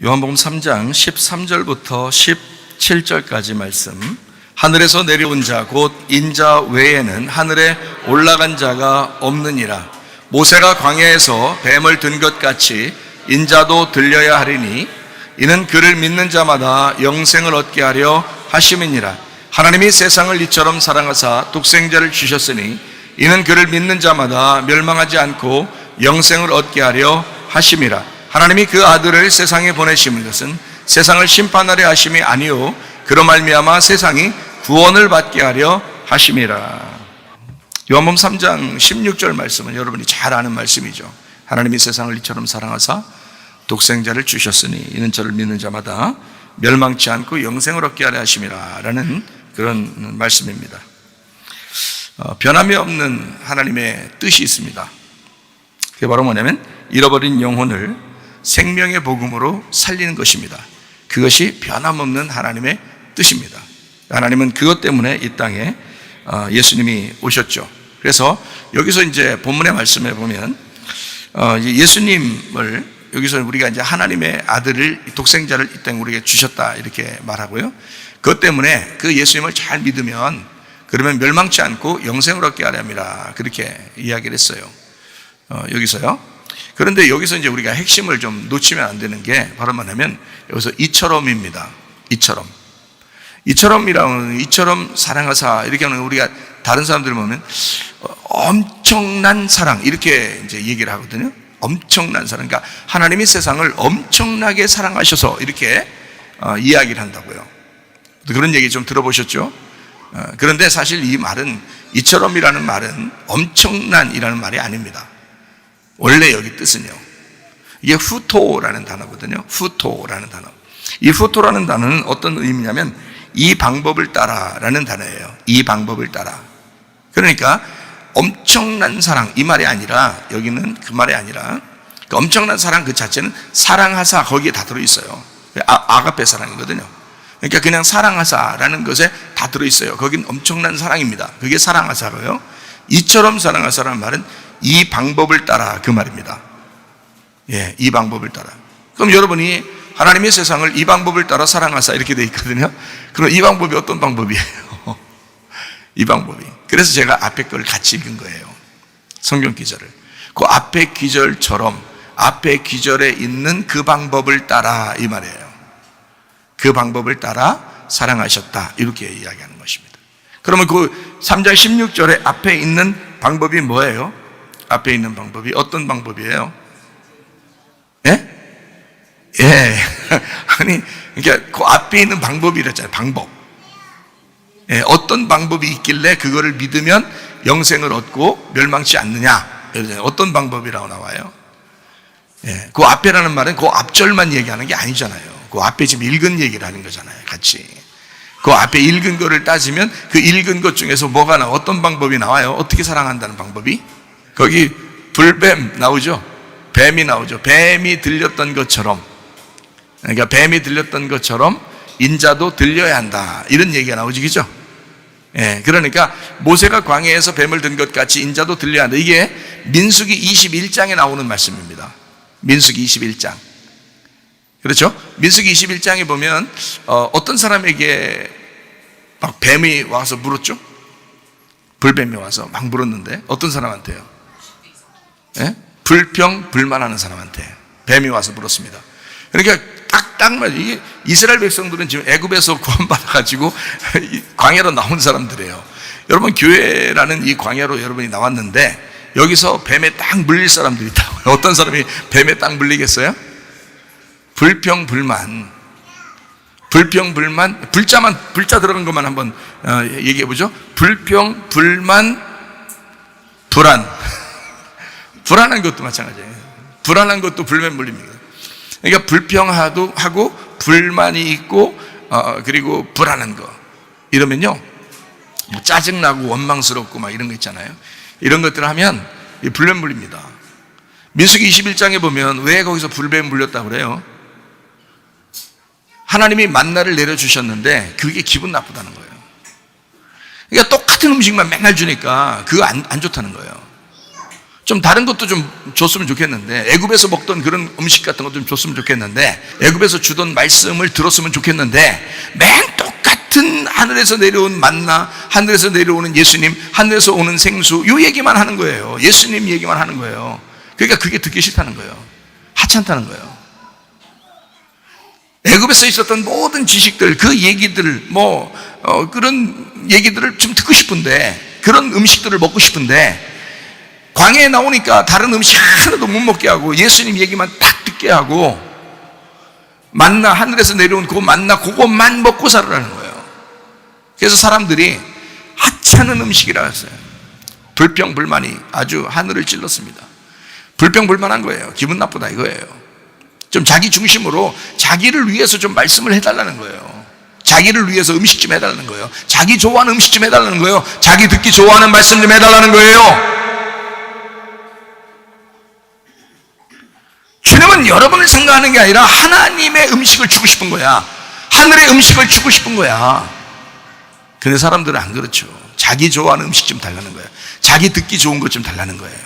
요한복음 3장 13절부터 17절까지 말씀. 하늘에서 내려온 자 곧 인자 외에는 하늘에 올라간 자가 없느니라. 모세가 광야에서 뱀을 든 것 같이 인자도 들려야 하리니 이는 그를 믿는 자마다 영생을 얻게 하려 하심이니라. 하나님이 세상을 이처럼 사랑하사 독생자를 주셨으니 이는 그를 믿는 자마다 멸망하지 않고 영생을 얻게 하려 하심이라. 하나님이 그 아들을 세상에 보내심은 것은 세상을 심판하려 하심이 아니요 그로 말미암아 세상이 구원을 받게 하려 하심이라. 요한복음 3장 16절 말씀은 여러분이 잘 아는 말씀이죠. 하나님이 세상을 이처럼 사랑하사 독생자를 주셨으니 이는 저를 믿는 자마다 멸망치 않고 영생을 얻게 하려 하심이라 라는 그런 말씀입니다. 변함이 없는 하나님의 뜻이 있습니다. 그게 바로 뭐냐면 잃어버린 영혼을 생명의 복음으로 살리는 것입니다. 그것이 변함없는 하나님의 뜻입니다. 하나님은 그것 때문에 이 땅에 예수님이 오셨죠. 그래서 여기서 이제 본문의 말씀에 보면 예수님을 여기서 우리가 이제 하나님의 아들을 독생자를 이 땅에 우리에게 주셨다 이렇게 말하고요. 그것 때문에 그 예수님을 잘 믿으면 그러면 멸망치 않고 영생을 얻게 하려 함이라 그렇게 이야기를 했어요. 여기서요. 그런데 여기서 이제 우리가 핵심을 좀 놓치면 안 되는 게 바로 뭐냐면 여기서 이처럼입니다. 이처럼이라는 이처럼 사랑하사 이렇게 하는 우리가 다른 사람들 보면 엄청난 사랑 이렇게 이제 얘기를 하거든요. 엄청난 사랑. 그러니까 하나님이 세상을 엄청나게 사랑하셔서 이렇게 이야기를 한다고요. 그런 얘기 좀 들어보셨죠? 그런데 사실 이 말은 이처럼이라는 말은 엄청난이라는 말이 아닙니다. 원래 여기 뜻은요. 이게 후토라는 단어거든요. 후토라는 단어. 이 후토라는 단어는 어떤 의미냐면 이 방법을 따라라는 단어예요. 이 방법을 따라. 그러니까 엄청난 사랑 이 말이 아니라 여기는 그 말이 아니라 그 엄청난 사랑 그 자체는 사랑하사 거기에 다 들어있어요. 아가페 사랑이거든요. 그러니까 그냥 사랑하사라는 것에 다 들어있어요. 거긴 엄청난 사랑입니다. 그게 사랑하사고요. 이처럼 사랑하사라는 말은 이 방법을 따라 그 말입니다. 예, 이 방법을 따라. 그럼 여러분이 하나님의 세상을 이 방법을 따라 사랑하사 이렇게 돼 있거든요. 그럼 이 방법이 어떤 방법이에요? 이 방법이. 그래서 제가 앞에 걸 같이 읽은 거예요. 성경 기절을. 그 앞에 기절처럼 앞에 기절에 있는 그 방법을 따라 이 말이에요. 그 방법을 따라 사랑하셨다. 이렇게 이야기하는 것입니다. 그러면 그 3장 16절에 앞에 있는 방법이 뭐예요? 앞에 있는 방법이 어떤 방법이에요? 예? 예. 아니, 그러니까 그 앞에 있는 방법이랬잖아요. 방법. 예, 어떤 방법이 있길래 그거를 믿으면 영생을 얻고 멸망치 않느냐? 어떤 방법이라고 나와요? 예, 그 앞에라는 말은 그 앞절만 얘기하는 게 아니잖아요. 그 앞에 지금 읽은 얘기를 하는 거잖아요. 같이. 그 앞에 읽은 거를 따지면 그 읽은 것 중에서 뭐가 나와? 어떤 방법이 나와요? 어떻게 사랑한다는 방법이? 거기 불뱀 나오죠? 뱀이 나오죠. 뱀이 들렸던 것처럼. 그러니까 뱀이 들렸던 것처럼 인자도 들려야 한다. 이런 얘기가 나오지, 그죠? 예, 그러니까 모세가 광야에서 뱀을 든 것 같이 인자도 들려야 한다. 이게 민수기 21장에 나오는 말씀입니다. 민수기 21장. 그렇죠? 민수기 21장에 보면 어떤 사람에게 막 뱀이 와서 물었죠? 불뱀이 와서 막 물었는데 어떤 사람한테요? 예? 불평불만하는 사람한테 뱀이 와서 물었습니다. 그러니까 딱 맞아요. 이게 이스라엘 백성들은 지금 애굽에서 구원받아가지고 광야로 나온 사람들이에요. 여러분 교회라는 이 광야로 여러분이 나왔는데 여기서 뱀에 딱 물릴 사람들이 있다고요. 어떤 사람이 뱀에 딱 물리겠어요? 불평불만, 불자 들어간 것만 한번 얘기해 보죠. 불평불만, 불안한 것도 마찬가지예요. 불안한 것도 불면 물립니다. 그러니까 불평하고 불만이 있고 그리고 불안한 거 이러면요 뭐 짜증나고 원망스럽고 막 이런 거 있잖아요. 이런 것들을 하면 불면 물립니다. 민수기 21장에 보면 왜 거기서 불뱀 물렸다고 그래요? 하나님이 만나를 내려주셨는데 그게 기분 나쁘다는 거예요. 그러니까 똑같은 음식만 맨날 주니까 그거 안 좋다는 거예요. 좀 다른 것도 좀 줬으면 좋겠는데, 애굽에서 먹던 그런 음식 같은 것 좀 줬으면 좋겠는데, 애굽에서 주던 말씀을 들었으면 좋겠는데, 맨 똑같은 하늘에서 내려온 만나, 하늘에서 내려오는 예수님, 하늘에서 오는 생수, 이 얘기만 하는 거예요. 예수님 얘기만 하는 거예요. 그러니까 그게 듣기 싫다는 거예요. 하찮다는 거예요. 애굽에서 있었던 모든 지식들, 그 얘기들, 그런 얘기들을 좀 듣고 싶은데, 그런 음식들을 먹고 싶은데, 광야에 나오니까 다른 음식 하나도 못 먹게 하고 예수님 얘기만 딱 듣게 하고, 만나, 하늘에서 내려온 그 만나 그것만 먹고 살으라는 거예요. 그래서 사람들이 하찮은 음식이라 했어요. 불평불만이 아주 하늘을 찔렀습니다. 불평불만한 거예요. 기분 나쁘다 이거예요. 좀 자기 중심으로 자기를 위해서 좀 말씀을 해달라는 거예요. 자기를 위해서 음식 좀 해달라는 거예요. 자기 좋아하는 음식 좀 해달라는 거예요. 자기 듣기 좋아하는 말씀 좀 해달라는 거예요. 주님은 여러분을 생각하는 게 아니라 하나님의 음식을 주고 싶은 거야. 하늘의 음식을 주고 싶은 거야. 근데 사람들은 안 그렇죠. 자기 좋아하는 음식 좀 달라는 거예요. 자기 듣기 좋은 것 좀 달라는 거예요.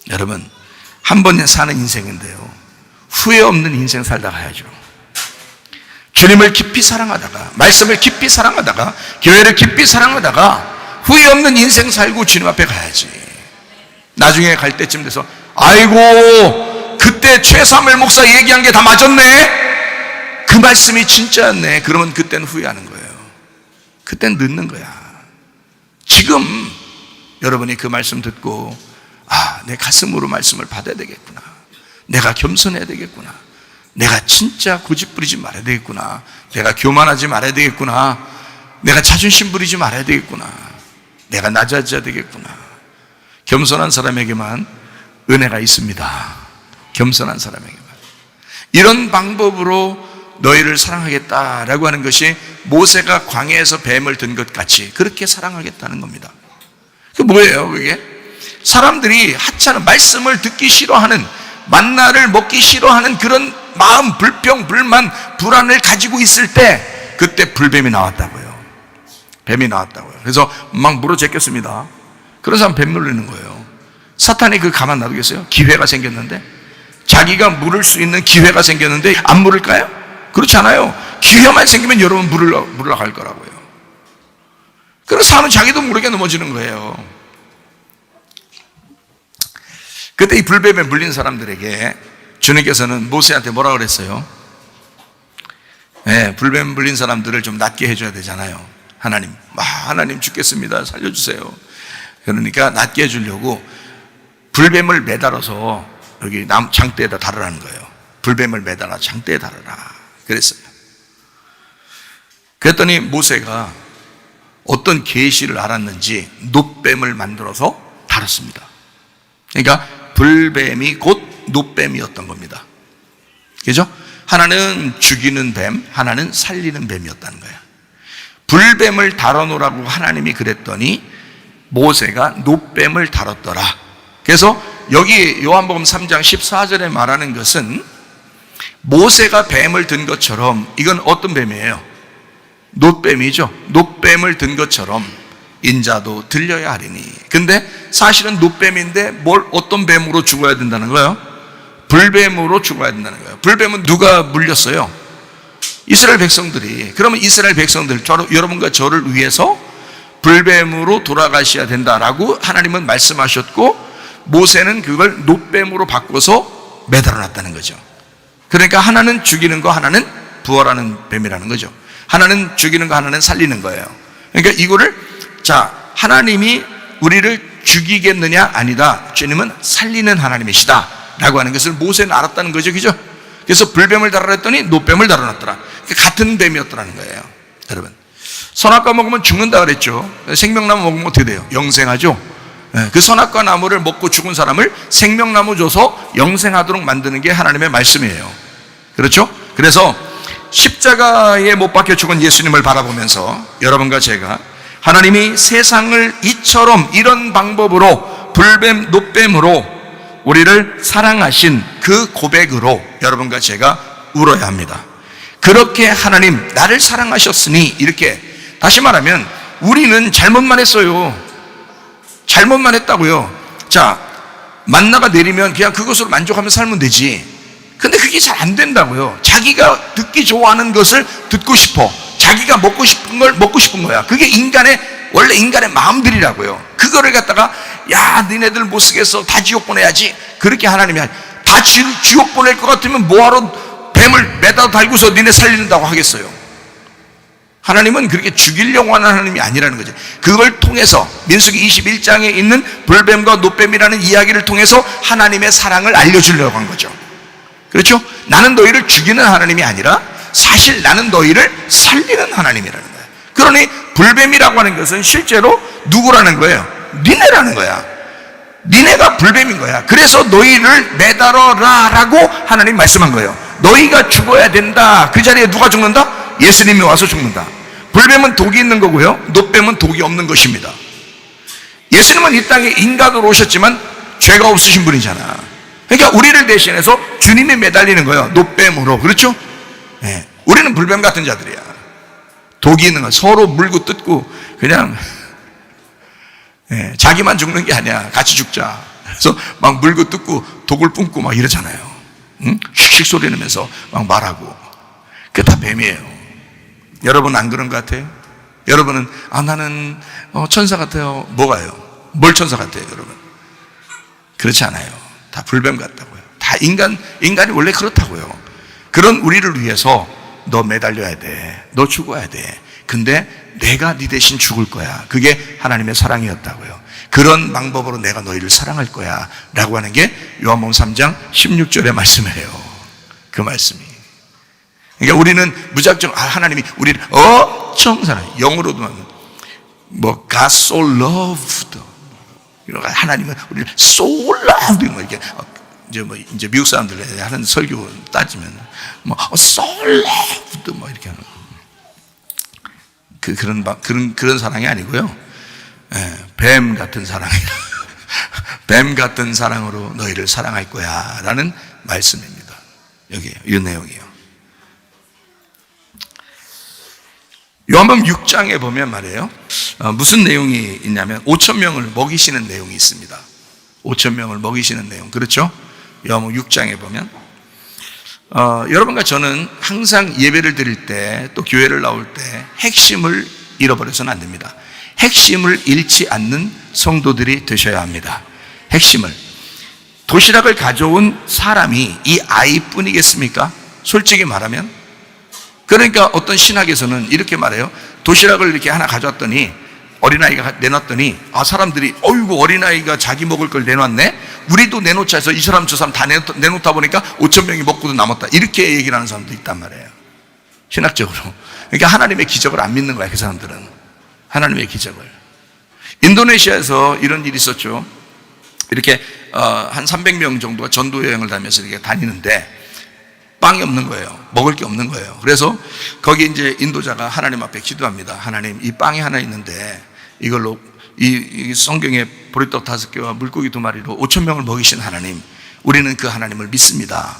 여러분, 한 번 사는 인생인데요, 후회 없는 인생 살다 가야죠. 주님을 깊이 사랑하다가, 말씀을 깊이 사랑하다가, 교회를 깊이 사랑하다가 후회 없는 인생 살고 주님 앞에 가야지. 나중에 갈 때쯤 돼서 아이고 그때 최사무엘 목사 얘기한 게 다 맞았네, 그 말씀이 진짜였네, 그러면 그때는 후회하는 거예요. 그때는 늦는 거야. 지금 여러분이 그 말씀 듣고 내 가슴으로 말씀을 받아야 되겠구나, 내가 겸손해야 되겠구나, 내가 진짜 고집 부리지 말아야 되겠구나, 내가 교만하지 말아야 되겠구나, 내가 자존심 부리지 말아야 되겠구나, 내가 낮아져야 되겠구나. 겸손한 사람에게만 은혜가 있습니다. 겸손한 사람에게만. 이런 방법으로 너희를 사랑하겠다라고 하는 것이 모세가 광야에서 뱀을 든 것 같이 그렇게 사랑하겠다는 겁니다. 그게 뭐예요? 그게 사람들이 하찮은 말씀을 듣기 싫어하는, 만나를 먹기 싫어하는 그런 마음, 불평, 불만, 불안을 가지고 있을 때 그때 불뱀이 나왔다고요. 뱀이 나왔다고요. 그래서 막 물어 제꼈습니다. 그런 사람 뱀 놀리는 거예요. 사탄이 그 가만 놔두겠어요? 기회가 생겼는데, 자기가 물을 수 있는 기회가 생겼는데 안 물을까요? 그렇지 않아요. 기회만 생기면 여러분 물으러 갈 거라고요. 그래서 사람은 자기도 모르게 넘어지는 거예요. 그때 이 불뱀에 물린 사람들에게 주님께서는 모세한테 뭐라 그랬어요? 불뱀 물린 사람들을 좀 낫게 해줘야 되잖아요. 하나님 죽겠습니다, 살려주세요. 그러니까 낫게 해주려고 불뱀을 매달아서 여기 장대에다 달으라는 거예요. 불뱀을 매달아 장대에 달아라 그랬어요. 그랬더니 모세가 어떤 계시를 알았는지 놋뱀을 만들어서 달았습니다. 그러니까 불뱀이 곧 놋뱀이었던 겁니다. 그죠? 하나는 죽이는 뱀, 하나는 살리는 뱀이었다는 거예요. 불뱀을 달아놓으라고 하나님이 그랬더니 모세가 놋뱀을 달았더라. 그래서 여기 요한복음 3장 14절에 말하는 것은 모세가 뱀을 든 것처럼, 이건 어떤 뱀이에요? 놋뱀이죠. 놋뱀을 든 것처럼 인자도 들려야 하리니. 근데 사실은 놋뱀인데 어떤 뱀으로 죽어야 된다는 거예요? 불뱀으로 죽어야 된다는 거예요. 불뱀은 누가 물렸어요? 이스라엘 백성들이. 그러면 이스라엘 백성들, 여러분과 저를 위해서 불뱀으로 돌아가셔야 된다라고 하나님은 말씀하셨고, 모세는 그걸 놋뱀으로 바꿔서 매달아 놨다는 거죠. 그러니까 하나는 죽이는 거, 하나는 부활하는 뱀이라는 거죠. 하나는 죽이는 거, 하나는 살리는 거예요. 그러니까 이거를, 하나님이 우리를 죽이겠느냐? 아니다. 주님은 살리는 하나님이시다 라고 하는 것을 모세는 알았다는 거죠. 그죠? 그래서 불뱀을 달아라 했더니 놋뱀을 달아놨더라. 같은 뱀이었더라는 거예요. 여러분, 선악과 먹으면 죽는다 그랬죠. 생명나무 먹으면 어떻게 돼요? 영생하죠. 그 선악과 나무를 먹고 죽은 사람을 생명나무 줘서 영생하도록 만드는 게 하나님의 말씀이에요. 그렇죠? 그래서 십자가에 못 박혀 죽은 예수님을 바라보면서 여러분과 제가 하나님이 세상을 이처럼 이런 방법으로 불뱀, 놋뱀으로 우리를 사랑하신 그 고백으로 여러분과 제가 울어야 합니다. 그렇게 하나님 나를 사랑하셨으니, 이렇게, 다시 말하면 우리는 잘못만 했어요. 잘못만 했다고요. 자, 만나가 내리면 그냥 그것으로 만족하며 살면 되지. 근데 그게 잘 안 된다고요. 자기가 듣기 좋아하는 것을 듣고 싶어. 자기가 먹고 싶은 걸 먹고 싶은 거야. 그게 원래 인간의 마음들이라고요. 그거를 갖다가 야, 니네들 못 쓰겠어, 다 지옥 보내야지, 그렇게 하나님이 다 지옥 보낼 것 같으면 뭐하러 뱀을 매다 달고서 니네 살린다고 하겠어요. 하나님은 그렇게 죽이려고 하는 하나님이 아니라는 거죠. 그걸 통해서 민수기 21장에 있는 불뱀과 노뱀이라는 이야기를 통해서 하나님의 사랑을 알려주려고 한 거죠. 그렇죠? 나는 너희를 죽이는 하나님이 아니라 사실 나는 너희를 살리는 하나님이라는 거예요. 그러니 불뱀이라고 하는 것은 실제로 누구라는 거예요? 니네라는 거야. 니네가 불뱀인 거야. 그래서 너희를 매달아라 라고 하나님 말씀한 거예요. 너희가 죽어야 된다. 그 자리에 누가 죽는다? 예수님이 와서 죽는다. 불뱀은 독이 있는 거고요, 노뱀은 독이 없는 것입니다. 예수님은 이 땅에 인간으로 오셨지만 죄가 없으신 분이잖아. 그러니까 우리를 대신해서 주님이 매달리는 거예요, 노뱀으로. 그렇죠? 네. 우리는 불뱀 같은 자들이야. 독이 있는 거, 서로 물고 뜯고 그냥 자기만 죽는 게 아니야. 같이 죽자. 그래서 막 물고 뜯고 독을 뿜고 막 이러잖아요. 응? 슉슉 소리 내면서 막 말하고. 그게 다 뱀이에요. 여러분 안 그런 것 같아요? 여러분은 나는 천사 같아요. 뭐가요? 뭘 천사 같아요, 여러분? 그렇지 않아요. 다 불뱀 같다고요. 다 인간이 원래 그렇다고요. 그런 우리를 위해서 너 매달려야 돼, 너 죽어야 돼. 근데 내가 네 대신 죽을 거야. 그게 하나님의 사랑이었다고요. 그런 방법으로 내가 너희를 사랑할 거야 라고 하는 게 요한복음 3장 16절의 말씀이에요. 그 말씀이. 그러니까 우리는 무작정 하나님이 우리를 엄청 사랑해. 영어로도 뭐 God so loved, 하나님은 우리를 so loved, 뭐 이렇게 이제 미국 사람들 하는 설교 따지면 뭐 so loved 뭐 이렇게 하는 그런 사랑이 아니고요. 뱀 같은 사랑이라. 뱀 같은 사랑으로 너희를 사랑할 거야라는 말씀입니다. 여기 이 내용이에요. 요한복음 6장에 보면 말이에요, 무슨 내용이 있냐면 5,000명을 먹이시는 내용이 있습니다. 5,000명을 먹이시는 내용. 그렇죠? 요한복음 6장에 보면 여러분과 저는 항상 예배를 드릴 때, 또 교회를 나올 때 핵심을 잃어버려서는 안 됩니다. 핵심을 잃지 않는 성도들이 되셔야 합니다. 핵심을. 도시락을 가져온 사람이 이 아이뿐이겠습니까? 솔직히 말하면. 그러니까 어떤 신학에서는 이렇게 말해요. 도시락을 이렇게 하나 가져왔더니, 어린아이가 내놨더니, 사람들이 어이구, 어린아이가 자기 먹을 걸 내놨네, 우리도 내놓자 해서 이 사람 저 사람 다 내놓다 보니까 5,000명이 먹고도 남았다, 이렇게 얘기를 하는 사람도 있단 말이에요, 신학적으로. 그러니까 하나님의 기적을 안 믿는 거야, 그 사람들은. 하나님의 기적을. 인도네시아에서 이런 일이 있었죠. 이렇게 한 300명 정도가 전도 여행을 다니면서 이렇게 다니는데 빵이 없는 거예요. 먹을 게 없는 거예요. 그래서 거기 이제 인도자가 하나님 앞에 기도합니다. 하나님, 이 빵이 하나 있는데 이걸로 이 성경에 보리떡 5개와 물고기 2마리로 5,000명을 먹이신 하나님, 우리는 그 하나님을 믿습니다.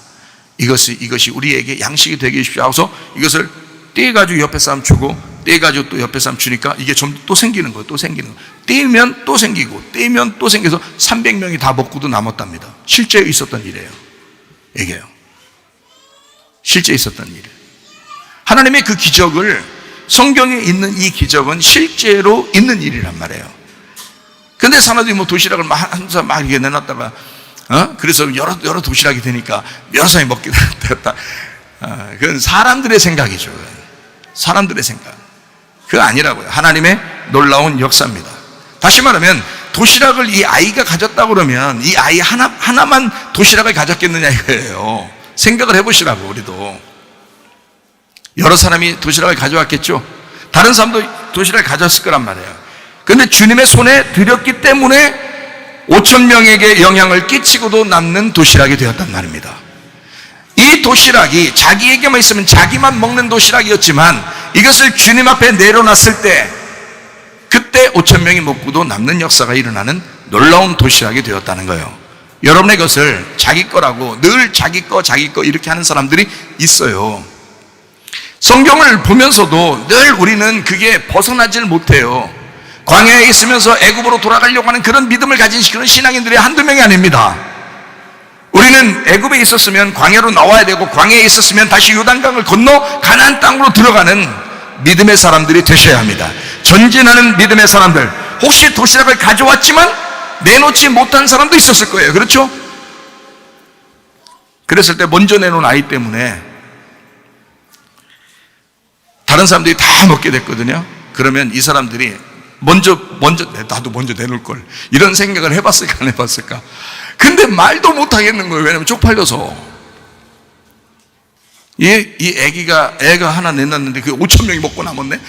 이것이 우리에게 양식이 되게 해주십시오 하고서 이것을 떼가지고 옆에 사람 주고, 떼가지고 또 옆에 사람 주니까 이게 좀 또 생기는 거예요. 또 생기는 거예요. 떼면 또 생기고, 떼면 또 생겨서 300명이 다 먹고도 남았답니다. 실제 있었던 일이에요. 얘기해요. 실제 있었던 일. 하나님의 그 기적을, 성경에 있는 이 기적은 실제로 있는 일이란 말이에요. 근데 사람들이 뭐 도시락을 항상 막 이렇게 내놨다가 그래서 여러 도시락이 되니까 여러 사람이 먹게 되었다. 그건 사람들의 생각이죠. 사람들의 생각. 그거 아니라고요. 하나님의 놀라운 역사입니다. 다시 말하면 도시락을 이 아이가 가졌다고 그러면 이 아이 하나만 도시락을 가졌겠느냐 이거예요. 생각을 해보시라고. 우리도 여러 사람이 도시락을 가져왔겠죠. 다른 사람도 도시락을 가져왔을 거란 말이에요. 그런데 주님의 손에 들였기 때문에 5,000명에게 영향을 끼치고도 남는 도시락이 되었단 말입니다. 이 도시락이 자기에게만 있으면 자기만 먹는 도시락이었지만 이것을 주님 앞에 내려놨을 때, 그때 5,000명이 먹고도 남는 역사가 일어나는 놀라운 도시락이 되었다는 거예요. 여러분의 것을 자기 거라고 늘 자기 거 이렇게 하는 사람들이 있어요. 성경을 보면서도 늘 우리는 그게 벗어나질 못해요. 광야에 있으면서 애굽으로 돌아가려고 하는 그런 믿음을 가진 그런 신앙인들이 한두 명이 아닙니다. 우리는 애굽에 있었으면 광야로 나와야 되고, 광야에 있었으면 다시 요단강을 건너 가나안 땅으로 들어가는 믿음의 사람들이 되셔야 합니다. 전진하는 믿음의 사람들. 혹시 도시락을 가져왔지만 내놓지 못한 사람도 있었을 거예요. 그렇죠? 그랬을 때 먼저 내놓은 아이 때문에 다른 사람들이 다 먹게 됐거든요. 그러면 이 사람들이 나도 먼저 내놓을 걸, 이런 생각을 해봤을까 안 해봤을까? 근데 말도 못 하겠는 거예요. 왜냐면 쪽팔려서. 애가 하나 내놨는데 그 5천 명이 먹고 남았네.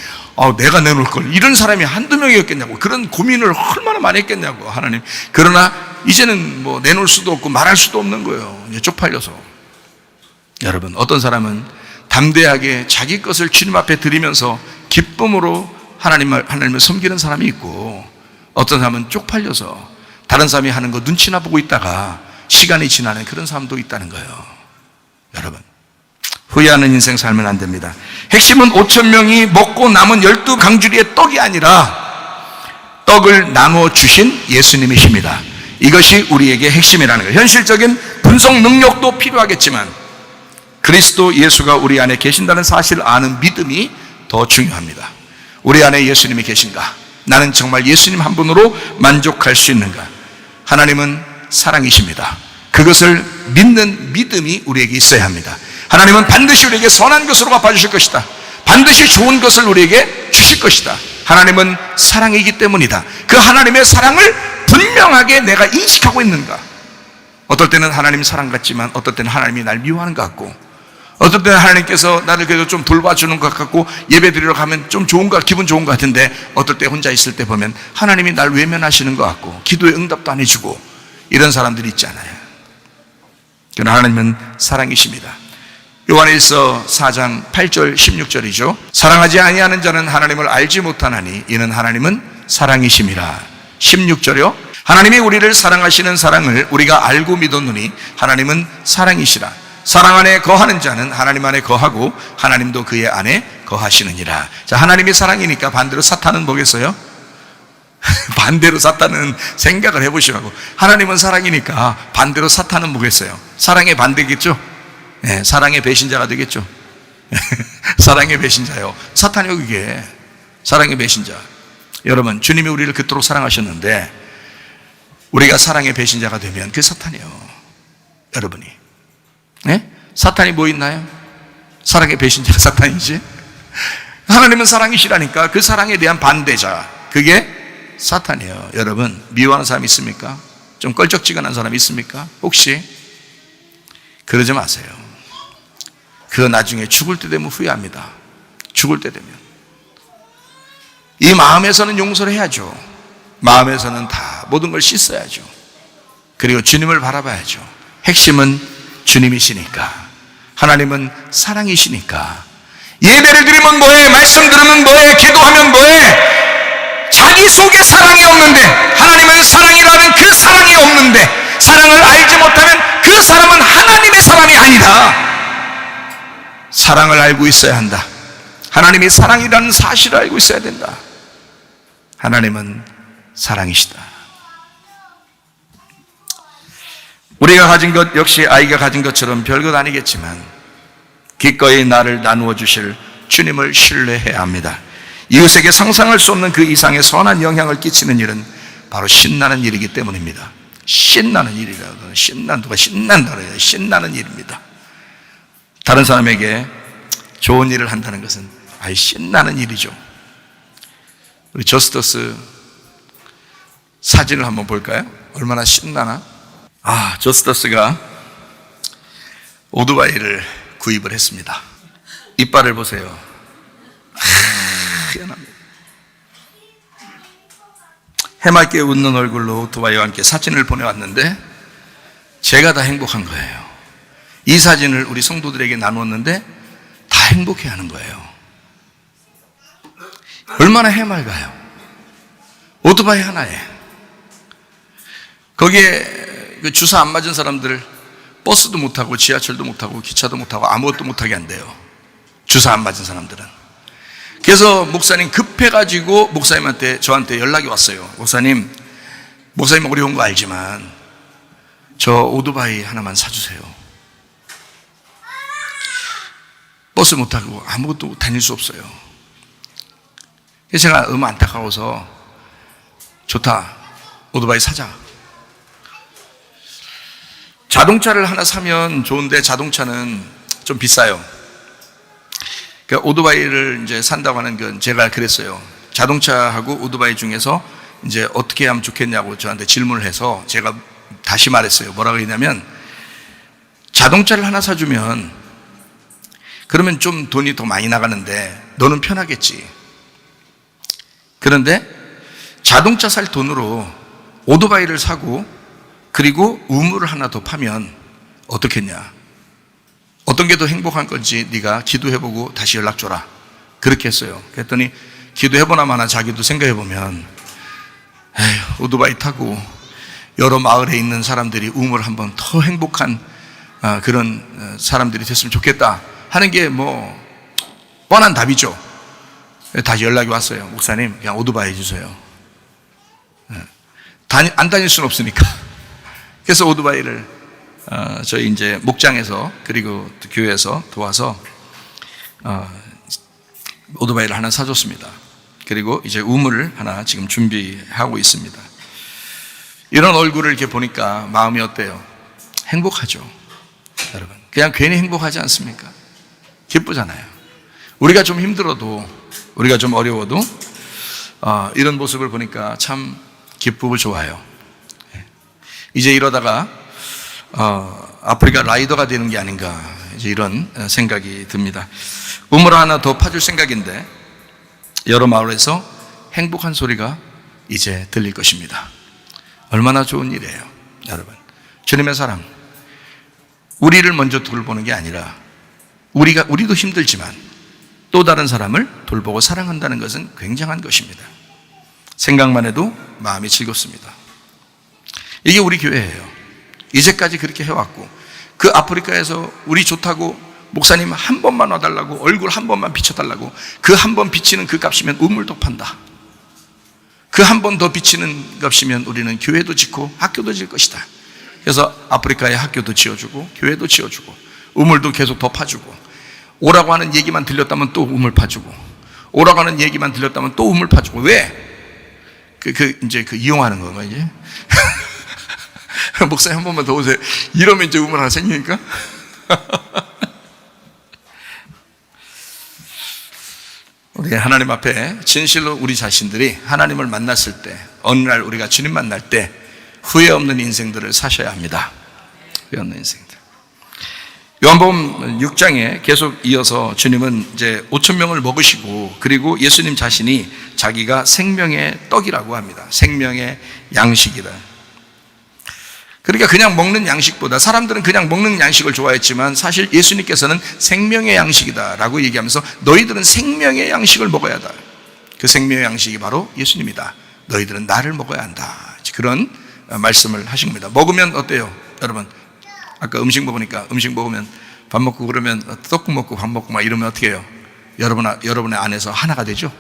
내가 내놓을 걸. 이런 사람이 한두 명이었겠냐고. 그런 고민을 얼마나 많이 했겠냐고, 하나님. 그러나 이제는 뭐 내놓을 수도 없고 말할 수도 없는 거예요. 이제 쪽팔려서. 여러분, 어떤 사람은 담대하게 자기 것을 주님 앞에 드리면서 기쁨으로 하나님을 섬기는 사람이 있고, 어떤 사람은 쪽팔려서 다른 사람이 하는 거 눈치나 보고 있다가 시간이 지나는 그런 사람도 있다는 거예요. 여러분, 후회하는 인생 살면 안 됩니다. 핵심은 5천 명이 먹고 남은 12강주리의 떡이 아니라 떡을 나누어 주신 예수님이십니다. 이것이 우리에게 핵심이라는 거예요. 현실적인 분석 능력도 필요하겠지만 그리스도 예수가 우리 안에 계신다는 사실을 아는 믿음이 더 중요합니다. 우리 안에 예수님이 계신가? 나는 정말 예수님 한 분으로 만족할 수 있는가? 하나님은 사랑이십니다. 그것을 믿는 믿음이 우리에게 있어야 합니다. 하나님은 반드시 우리에게 선한 것으로 갚아주실 것이다. 반드시 좋은 것을 우리에게 주실 것이다. 하나님은 사랑이기 때문이다. 그 하나님의 사랑을 분명하게 내가 인식하고 있는가? 어떨 때는 하나님 사랑 같지만 어떨 때는 하나님이 날 미워하는 것 같고, 어떨 때는 하나님께서 나를 그래도 좀 돌봐주는 것 같고 예배 드리러 가면 좀 기분 좋은 것 같은데, 어떨 때 혼자 있을 때 보면 하나님이 날 외면하시는 것 같고 기도에 응답도 안 해주고, 이런 사람들이 있잖아요. 그러나 하나님은 사랑이십니다. 요한일서 4장 8절 16절이죠. 사랑하지 아니하는 자는 하나님을 알지 못하나니 이는 하나님은 사랑이심이라. 16절이요. 하나님이 우리를 사랑하시는 사랑을 우리가 알고 믿었노니 하나님은 사랑이시라. 사랑 안에 거하는 자는 하나님 안에 거하고 하나님도 그의 안에 거하시느니라. 자, 하나님이 사랑이니까 반대로 사탄은 뭐겠어요? 반대로 사탄은 생각을 해보시라고. 하나님은 사랑이니까 반대로 사탄은 뭐겠어요? 사랑의 반대겠죠? 네, 사랑의 배신자가 되겠죠. 사랑의 배신자요. 사탄이요, 그게. 사랑의 배신자. 여러분, 주님이 우리를 그토록 사랑하셨는데 우리가 사랑의 배신자가 되면 그게 사탄이에요. 여러분이. 네? 사탄이 뭐 있나요? 사랑의 배신자가 사탄이지. 하나님은 사랑이시라니까 그 사랑에 대한 반대자, 그게 사탄이에요. 여러분, 미워하는 사람 있습니까? 좀 껄쩍지근한 사람 있습니까? 혹시? 그러지 마세요. 그 나중에 죽을 때 되면 후회합니다. 죽을 때 되면. 이 마음에서는 용서를 해야죠. 마음에서는 다 모든 걸 씻어야죠. 그리고 주님을 바라봐야죠. 핵심은 주님이시니까. 하나님은 사랑이시니까. 예배를 드리면 뭐해? 말씀 들으면 뭐해? 기도하면 뭐해? 자기 속에 사랑이 없는데, 하나님은 사랑이라는 그 사랑이 없는데, 사랑을 알지 못하면 그 사람은 하나님의 사람이 아니다. 사랑을 알고 있어야 한다. 하나님이 사랑이라는 사실을 알고 있어야 된다. 하나님은 사랑이시다. 우리가 가진 것 역시 아이가 가진 것처럼 별것 아니겠지만 기꺼이 나를 나누어 주실 주님을 신뢰해야 합니다. 이웃에게 상상할 수 없는 그 이상의 선한 영향을 끼치는 일은 바로 신나는 일이기 때문입니다. 신나는 일이라고. 누가 신난다 그래요. 신나는 일입니다. 다른 사람에게 좋은 일을 한다는 것은 아주 신나는 일이죠. 우리 저스터스 사진을 한번 볼까요? 얼마나 신나나? 저스터스가 오토바이를 구입을 했습니다. 이빨을 보세요. 희한합니다. 해맑게 웃는 얼굴로 오토바이와 함께 사진을 보내왔는데 제가 다 행복한 거예요. 이 사진을 우리 성도들에게 나누었는데 다 행복해하는 거예요. 얼마나 해맑아요. 오토바이 하나에. 거기에 그 주사 안 맞은 사람들 버스도 못 타고 지하철도 못 타고 기차도 못 타고 아무것도 못 하게 한대요. 주사 안 맞은 사람들은. 그래서 목사님 급해가지고 목사님한테 저한테 연락이 왔어요. 목사님 어려운 거 알지만 저 오토바이 하나만 사주세요. 버스 못 타고 아무것도 다닐 수 없어요. 그래서 제가 너무 안타까워서 좋다, 오토바이 사자. 자동차를 하나 사면 좋은데 자동차는 좀 비싸요. 그러니까 오토바이를 이제 산다고 하는 건 제가 그랬어요. 자동차하고 오토바이 중에서 이제 어떻게 하면 좋겠냐고 저한테 질문을 해서 제가 다시 말했어요. 뭐라고 했냐면, 자동차를 하나 사주면 그러면 좀 돈이 더 많이 나가는데 너는 편하겠지. 그런데 자동차 살 돈으로 오토바이를 사고 그리고 우물을 하나 더 파면 어떻겠냐. 어떤 게 더 행복한 건지 네가 기도해보고 다시 연락 줘라. 그렇게 했어요. 그랬더니 기도해보나 마나 자기도 생각해보면, 에휴, 오토바이 타고 여러 마을에 있는 사람들이 우물 한번 더 행복한 그런 사람들이 됐으면 좋겠다 하는 게 뭐 뻔한 답이죠. 다시 연락이 왔어요. 목사님 그냥 오토바이 해주세요. 안 다닐 수는 없으니까. 그래서 오토바이를 저희 이제 목장에서 그리고 교회에서 도와서 오토바이를 하나 사줬습니다. 그리고 이제 우물을 하나 지금 준비하고 있습니다. 이런 얼굴을 이렇게 보니까 마음이 어때요? 행복하죠, 여러분. 그냥 괜히 행복하지 않습니까? 기쁘잖아요. 우리가 좀 힘들어도, 우리가 좀 어려워도 이런 모습을 보니까 참 기쁘고 좋아요. 이제 이러다가 아프리카 라이더가 되는 게 아닌가, 이제 이런 생각이 듭니다. 우물 하나 더 파줄 생각인데 여러 마을에서 행복한 소리가 이제 들릴 것입니다. 얼마나 좋은 일이에요, 여러분. 주님의 사랑, 우리를 먼저 돌보는 게 아니라 우리도 힘들지만 또 다른 사람을 돌보고 사랑한다는 것은 굉장한 것입니다. 생각만 해도 마음이 즐겁습니다. 이게 우리 교회예요. 이제까지 그렇게 해왔고, 그 아프리카에서 우리 좋다고 목사님 한 번만 와달라고, 얼굴 한 번만 비춰달라고, 그 한 번 비치는 그 값이면 우물도 판다. 그 한 번 더 비치는 값이면 우리는 교회도 짓고 학교도 질 것이다. 그래서 아프리카에 학교도 지어주고 교회도 지어주고 우물도 계속 더 파주고, 오라고 하는 얘기만 들렸다면 또 우물 파주고, 오라고 하는 얘기만 들렸다면 또 우물 파주고. 왜? 이제 이용하는 건가, 이제? 목사님 한 번만 더 오세요. 이러면 이제 우물 하나 생기니까. 우리 하나님 앞에 진실로 우리 자신들이 하나님을 만났을 때, 어느 날 우리가 주님 만날 때 후회 없는 인생들을 사셔야 합니다. 후회 없는 인생들. 요한복음 6장에 계속 이어서 주님은 이제 5,000명을 먹으시고, 그리고 예수님 자신이 자기가 생명의 떡이라고 합니다. 생명의 양식이다. 그러니까 그냥 먹는 양식보다, 사람들은 그냥 먹는 양식을 좋아했지만 사실 예수님께서는 생명의 양식이다 라고 얘기하면서 너희들은 생명의 양식을 먹어야 한다. 그 생명의 양식이 바로 예수님이다. 너희들은 나를 먹어야 한다. 그런 말씀을 하신 겁니다. 먹으면 어때요, 여러분? 아까 음식 먹으면 밥 먹고 그러면 떡국 먹고 밥 먹고 막 이러면 어떻게 해요? 여러분의 안에서 하나가 되죠?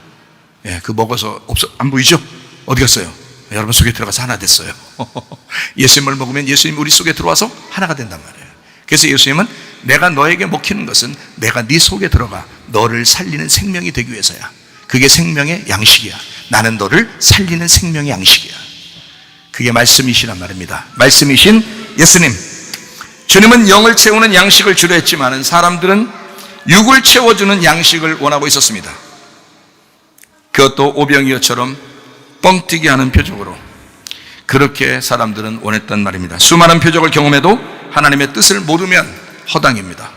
예, 그 먹어서 안 보이죠? 어디 갔어요? 여러분 속에 들어가서 하나 됐어요. 예수님을 먹으면 예수님 우리 속에 들어와서 하나가 된단 말이에요. 그래서 예수님은 내가 너에게 먹히는 것은 내가 네 속에 들어가 너를 살리는 생명이 되기 위해서야. 그게 생명의 양식이야. 나는 너를 살리는 생명의 양식이야. 그게 말씀이시란 말입니다. 말씀이신 예수님. 주님은 영을 채우는 양식을 주려 했지만 사람들은 육을 채워주는 양식을 원하고 있었습니다. 그것도 오병이어처럼 뻥튀기 하는 표적으로 그렇게 사람들은 원했단 말입니다. 수많은 표적을 경험해도 하나님의 뜻을 모르면 허당입니다.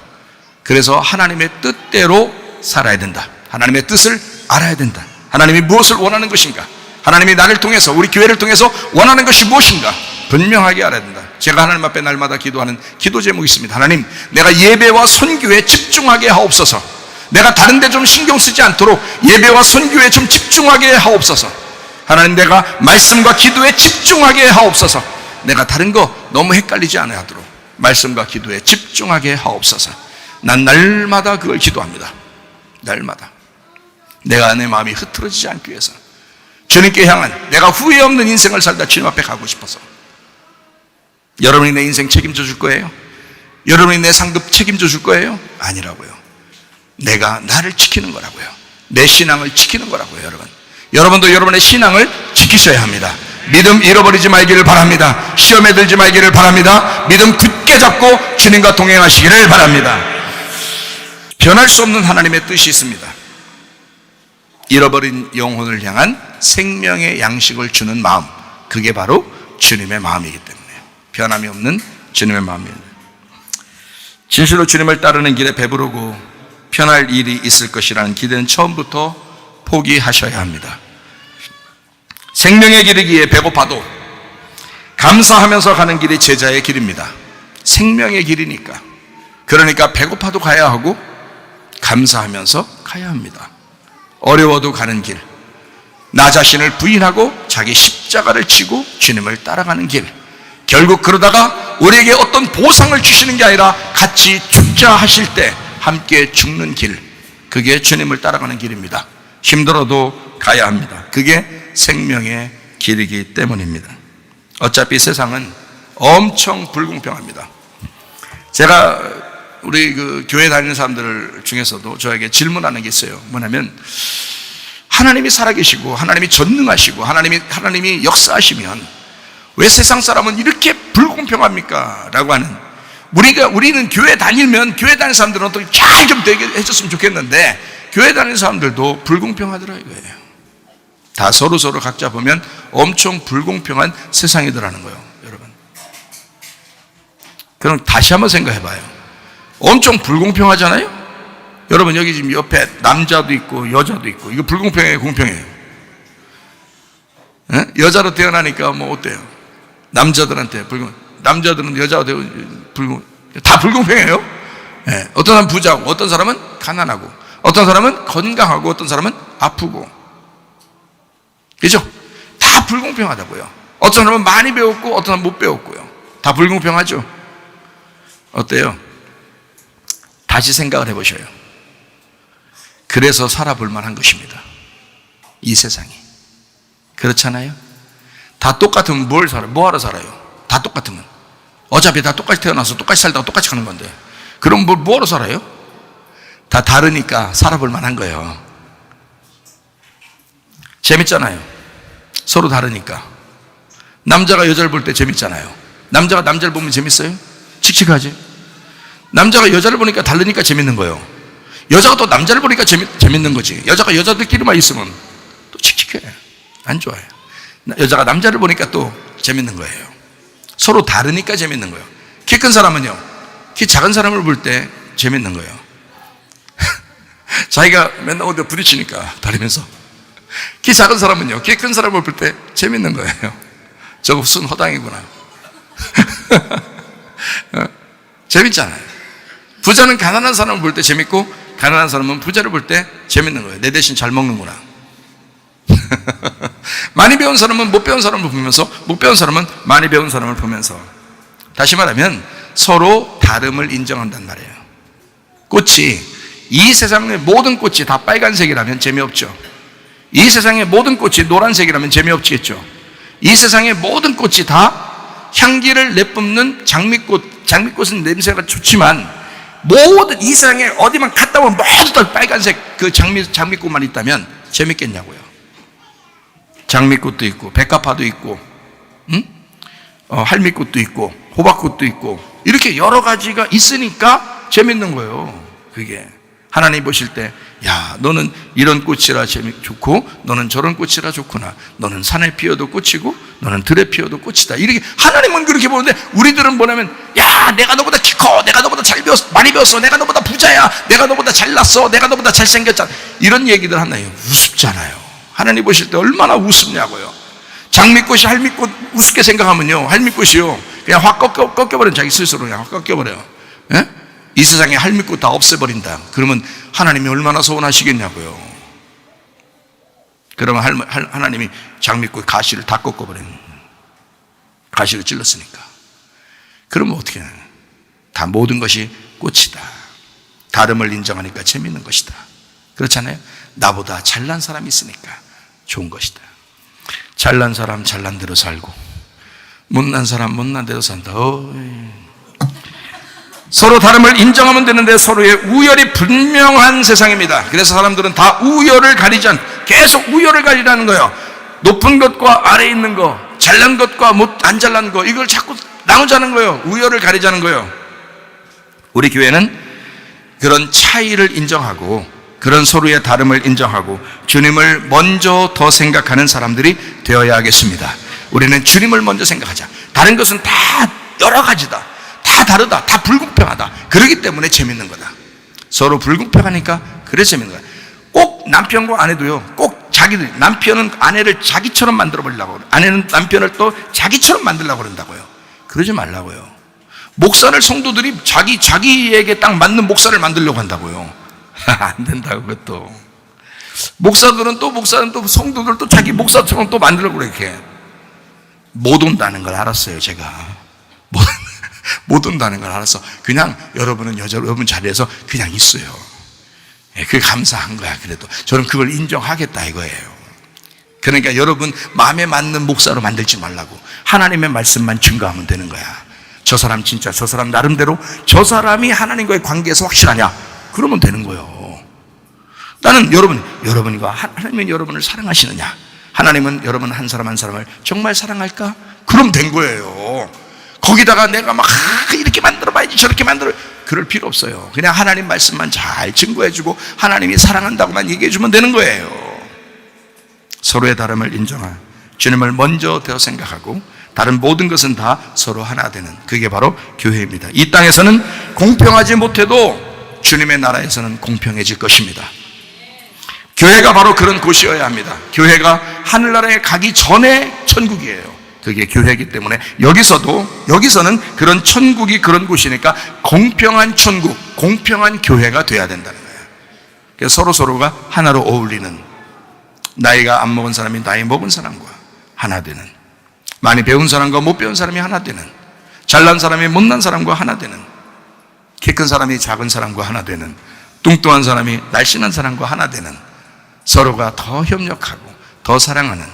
그래서 하나님의 뜻대로 살아야 된다. 하나님의 뜻을 알아야 된다. 하나님이 무엇을 원하는 것인가, 하나님이 나를 통해서, 우리 교회를 통해서 원하는 것이 무엇인가 분명하게 알아야 된다. 제가 하나님 앞에 날마다 기도하는 기도 제목이 있습니다. 하나님, 내가 예배와 선교에 집중하게 하옵소서. 내가 다른 데 좀 신경 쓰지 않도록 예배와 선교에 좀 집중하게 하옵소서. 하나님, 내가 말씀과 기도에 집중하게 하옵소서. 내가 다른 거 너무 헷갈리지 않아야 하도록 말씀과 기도에 집중하게 하옵소서. 난 날마다 그걸 기도합니다. 날마다. 내가 내 마음이 흐트러지지 않기 위해서, 주님께 향한 내가 후회 없는 인생을 살다 주님 앞에 가고 싶어서. 여러분이 내 인생 책임져 줄 거예요? 여러분이 내 상급 책임져 줄 거예요? 아니라고요. 내가 나를 지키는 거라고요. 내 신앙을 지키는 거라고요. 여러분도 여러분의 신앙을 지키셔야 합니다. 믿음 잃어버리지 말기를 바랍니다. 시험에 들지 말기를 바랍니다. 믿음 굳게 잡고 주님과 동행하시기를 바랍니다. 변할 수 없는 하나님의 뜻이 있습니다. 잃어버린 영혼을 향한 생명의 양식을 주는 마음, 그게 바로 주님의 마음이기 때문에 변함이 없는 주님의 마음입니다. 진실로 주님을 따르는 길에 배부르고 편할 일이 있을 것이라는 기대는 처음부터 포기하셔야 합니다. 생명의 길이기에 배고파도 감사하면서 가는 길이 제자의 길입니다. 생명의 길이니까. 그러니까 배고파도 가야 하고 감사하면서 가야 합니다. 어려워도 가는 길, 나 자신을 부인하고 자기 십자가를 지고 주님을 따라가는 길, 결국 그러다가 우리에게 어떤 보상을 주시는 게 아니라 같이 죽자 하실 때 함께 죽는 길, 그게 주님을 따라가는 길입니다. 힘들어도 가야 합니다. 그게 생명의 길이기 때문입니다. 어차피 세상은 엄청 불공평합니다. 제가 우리 교회 다니는 사람들 중에서도 저에게 질문하는 게 있어요. 뭐냐면, 하나님이 살아계시고 하나님이 전능하시고 하나님이 역사하시면 왜 세상 사람은 이렇게 불공평합니까? 라고 하는, 우리는 교회 다니면 교회 다니는 사람들은 어떻게 잘 좀 되게 해줬으면 좋겠는데 교회 다니는 사람들도 불공평하더라 이거예요. 다 서로 각자 보면 엄청 불공평한 세상이더라는 거예요. 여러분, 그럼 다시 한번 생각해 봐요. 엄청 불공평하잖아요? 여러분, 여기 지금 옆에 남자도 있고 여자도 있고, 이거 불공평해요, 공평해요? 에? 여자로 태어나니까 뭐 어때요? 남자들한테 남자들은 여자가 되고 다 불공평해요? 예. 어떤 사람은 부자고, 어떤 사람은 가난하고, 어떤 사람은 건강하고, 어떤 사람은 아프고, 그죠? 다 불공평하다고요. 어떤 사람은 많이 배웠고, 어떤 사람은 못 배웠고요. 다 불공평하죠? 어때요? 다시 생각을 해보셔요. 그래서 살아볼 만한 것입니다. 이 세상이. 그렇잖아요? 다 똑같으면 뭐하러 살아요? 다 똑같으면. 어차피 다 똑같이 태어나서 똑같이 살다가 똑같이 가는 건데. 그럼 뭐하러 살아요? 다 다르니까 살아볼 만한 거예요. 재밌잖아요. 서로 다르니까. 남자가 여자를 볼 때 재밌잖아요. 남자가 남자를 보면 재밌어요? 칙칙하지? 남자가 여자를 보니까 다르니까 재밌는 거예요. 여자가 또 남자를 보니까 재밌는 거지. 여자가 여자들끼리만 있으면 또 칙칙해. 안 좋아요. 여자가 남자를 보니까 또 재밌는 거예요. 서로 다르니까 재밌는 거예요. 키 큰 사람은요, 키 작은 사람을 볼 때 재밌는 거예요. 자기가 맨날 어디 부딪히니까 다니면서. 키 작은 사람은요, 키 큰 사람을 볼 때 재밌는 거예요. 저거 무슨 허당이구나. 재밌잖아요. 부자는 가난한 사람을 볼 때 재밌고, 가난한 사람은 부자를 볼 때 재밌는 거예요. 내 대신 잘 먹는구나. 많이 배운 사람은 못 배운 사람을 보면서, 못 배운 사람은 많이 배운 사람을 보면서. 다시 말하면 서로 다름을 인정한단 말이에요. 꽃이, 이 세상의 모든 꽃이 다 빨간색이라면 재미없죠. 이 세상의 모든 꽃이 노란색이라면 재미없겠죠. 이 세상의 모든 꽃이 다 향기를 내뿜는 장미꽃은 냄새가 좋지만, 모든 이 세상에 어디만 갔다 오면 모두 다 빨간색 그 장미꽃만 있다면 재밌겠냐고요. 장미꽃도 있고 백합화도 있고, 할미꽃도 있고 호박꽃도 있고, 이렇게 여러 가지가 있으니까 재밌는 거예요. 그게 하나님 보실 때, 야, 너는 이런 꽃이라 좋고, 너는 저런 꽃이라 좋구나. 너는 산에 피어도 꽃이고, 너는 들에 피어도 꽃이다. 이렇게 하나님은 그렇게 보는데, 우리들은 뭐냐면, 야, 내가 너보다 키 커, 내가 너보다 잘 배웠어, 많이 배웠어, 내가 너보다 부자야, 내가 너보다 잘났어, 내가 너보다 잘생겼잖아. 이런 얘기들 하나요? 우습잖아요. 하나님 보실 때 얼마나 우습냐고요. 장미꽃이 할미꽃 우습게 생각하면요, 할미꽃이요, 그냥 확 꺾여버려요. 자기 스스로 그냥 확 꺾여버려요. 예? 이 세상에 할미꽃 다 없애버린다. 그러면 하나님이 얼마나 서운하시겠냐고요. 그러면 하나님이 장미꽃 가시를 다 꺾어버리는, 가시를 찔렀으니까. 그러면 어떻게 해요? 다 모든 것이 꽃이다. 다름을 인정하니까 재밌는 것이다. 그렇잖아요. 나보다 잘난 사람이 있으니까 좋은 것이다. 잘난 사람 잘난 대로 살고 못난 사람 못난 대로 산다. 서로 다름을 인정하면 되는데 서로의 우열이 분명한 세상입니다. 그래서 사람들은 다 우열을 계속 우열을 가리라는 거예요. 높은 것과 아래에 있는 거, 잘난 것과 안 잘난 거, 이걸 자꾸 나누자는 거예요. 우열을 가리자는 거예요. 우리 교회는 그런 차이를 인정하고 그런 서로의 다름을 인정하고 주님을 먼저 더 생각하는 사람들이 되어야 하겠습니다. 우리는 주님을 먼저 생각하자. 다른 것은 다 여러 가지다, 다 다르다, 다 불공평하다. 그러기 때문에 재밌는 거다. 서로 불공평하니까 그래서 재밌는 거야. 꼭 남편과 아내도요, 꼭 남편은 아내를 자기처럼 만들어 보려고, 아내는 남편을 또 자기처럼 만들려고 그런다고요. 그러지 말라고요. 목사를 성도들이 자기에게 딱 맞는 목사를 만들려고 한다고요. 안 된다고. 그것도 목사들은 또 성도들 또 자기 목사처럼 또 만들려고 그렇게 못 온다는 걸 알았어요. 제가 못 온다는 걸 알아서 그냥 여러분은 여러분 자리에서 그냥 있어요. 그게 감사한 거야. 그래도 저는 그걸 인정하겠다 이거예요. 그러니까 여러분 마음에 맞는 목사로 만들지 말라고. 하나님의 말씀만 증거하면 되는 거야. 저 사람 진짜 저 사람 나름대로 저 사람이 하나님과의 관계에서 확실하냐? 그러면 되는 거예요. 나는 여러분과 하나님은 여러분을 사랑하시느냐? 하나님은 여러분 한 사람 한 사람을 정말 사랑할까? 그럼 된 거예요. 거기다가 내가 막 이렇게 만들어봐야지 저렇게 그럴 필요 없어요. 그냥 하나님 말씀만 잘 증거해주고 하나님이 사랑한다고만 얘기해주면 되는 거예요. 서로의 다름을 인정하고 주님을 먼저 되어 생각하고 다른 모든 것은 다 서로 하나 되는, 그게 바로 교회입니다. 이 땅에서는 공평하지 못해도 주님의 나라에서는 공평해질 것입니다. 교회가 바로 그런 곳이어야 합니다. 교회가 하늘나라에 가기 전에 천국이에요. 그게 교회이기 때문에 여기서는 그런 천국이 그런 곳이니까 공평한 천국, 공평한 교회가 돼야 된다는 거예요. 그래서 서로가 하나로 어울리는, 나이가 안 먹은 사람이 나이 먹은 사람과 하나 되는, 많이 배운 사람과 못 배운 사람이 하나 되는, 잘난 사람이 못난 사람과 하나 되는, 키 큰 사람이 작은 사람과 하나 되는, 뚱뚱한 사람이 날씬한 사람과 하나 되는, 서로가 더 협력하고 더 사랑하는,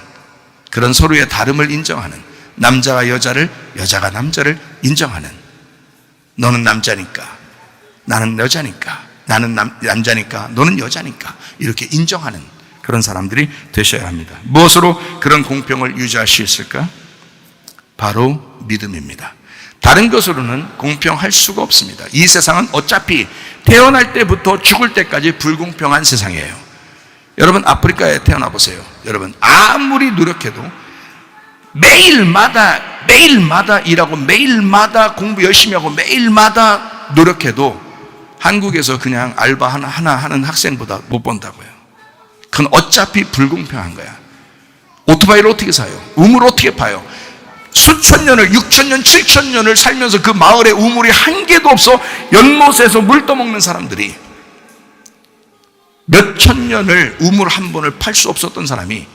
그런 서로의 다름을 인정하는, 남자가 여자를, 여자가 남자를 인정하는, 너는 남자니까 나는 여자니까, 나는 남자니까 너는 여자니까, 이렇게 인정하는 그런 사람들이 되셔야 합니다. 무엇으로 그런 공평을 유지할 수 있을까? 바로 믿음입니다. 다른 것으로는 공평할 수가 없습니다. 이 세상은 어차피 태어날 때부터 죽을 때까지 불공평한 세상이에요. 여러분 아프리카에 태어나 보세요. 여러분 아무리 노력해도 매일마다 일하고 매일마다 공부 열심히 하고 매일마다 노력해도 한국에서 그냥 알바 하나 하는 학생보다 못 본다고요. 그건 어차피 불공평한 거야. 오토바이를 어떻게 사요? 우물을 어떻게 파요? 수천 년을, 6,000년, 7,000년을 살면서 그 마을에 우물이 한 개도 없어 연못에서 물 떠먹는 사람들이, 몇천 년을 우물 한 번을 팔 수 없었던 사람이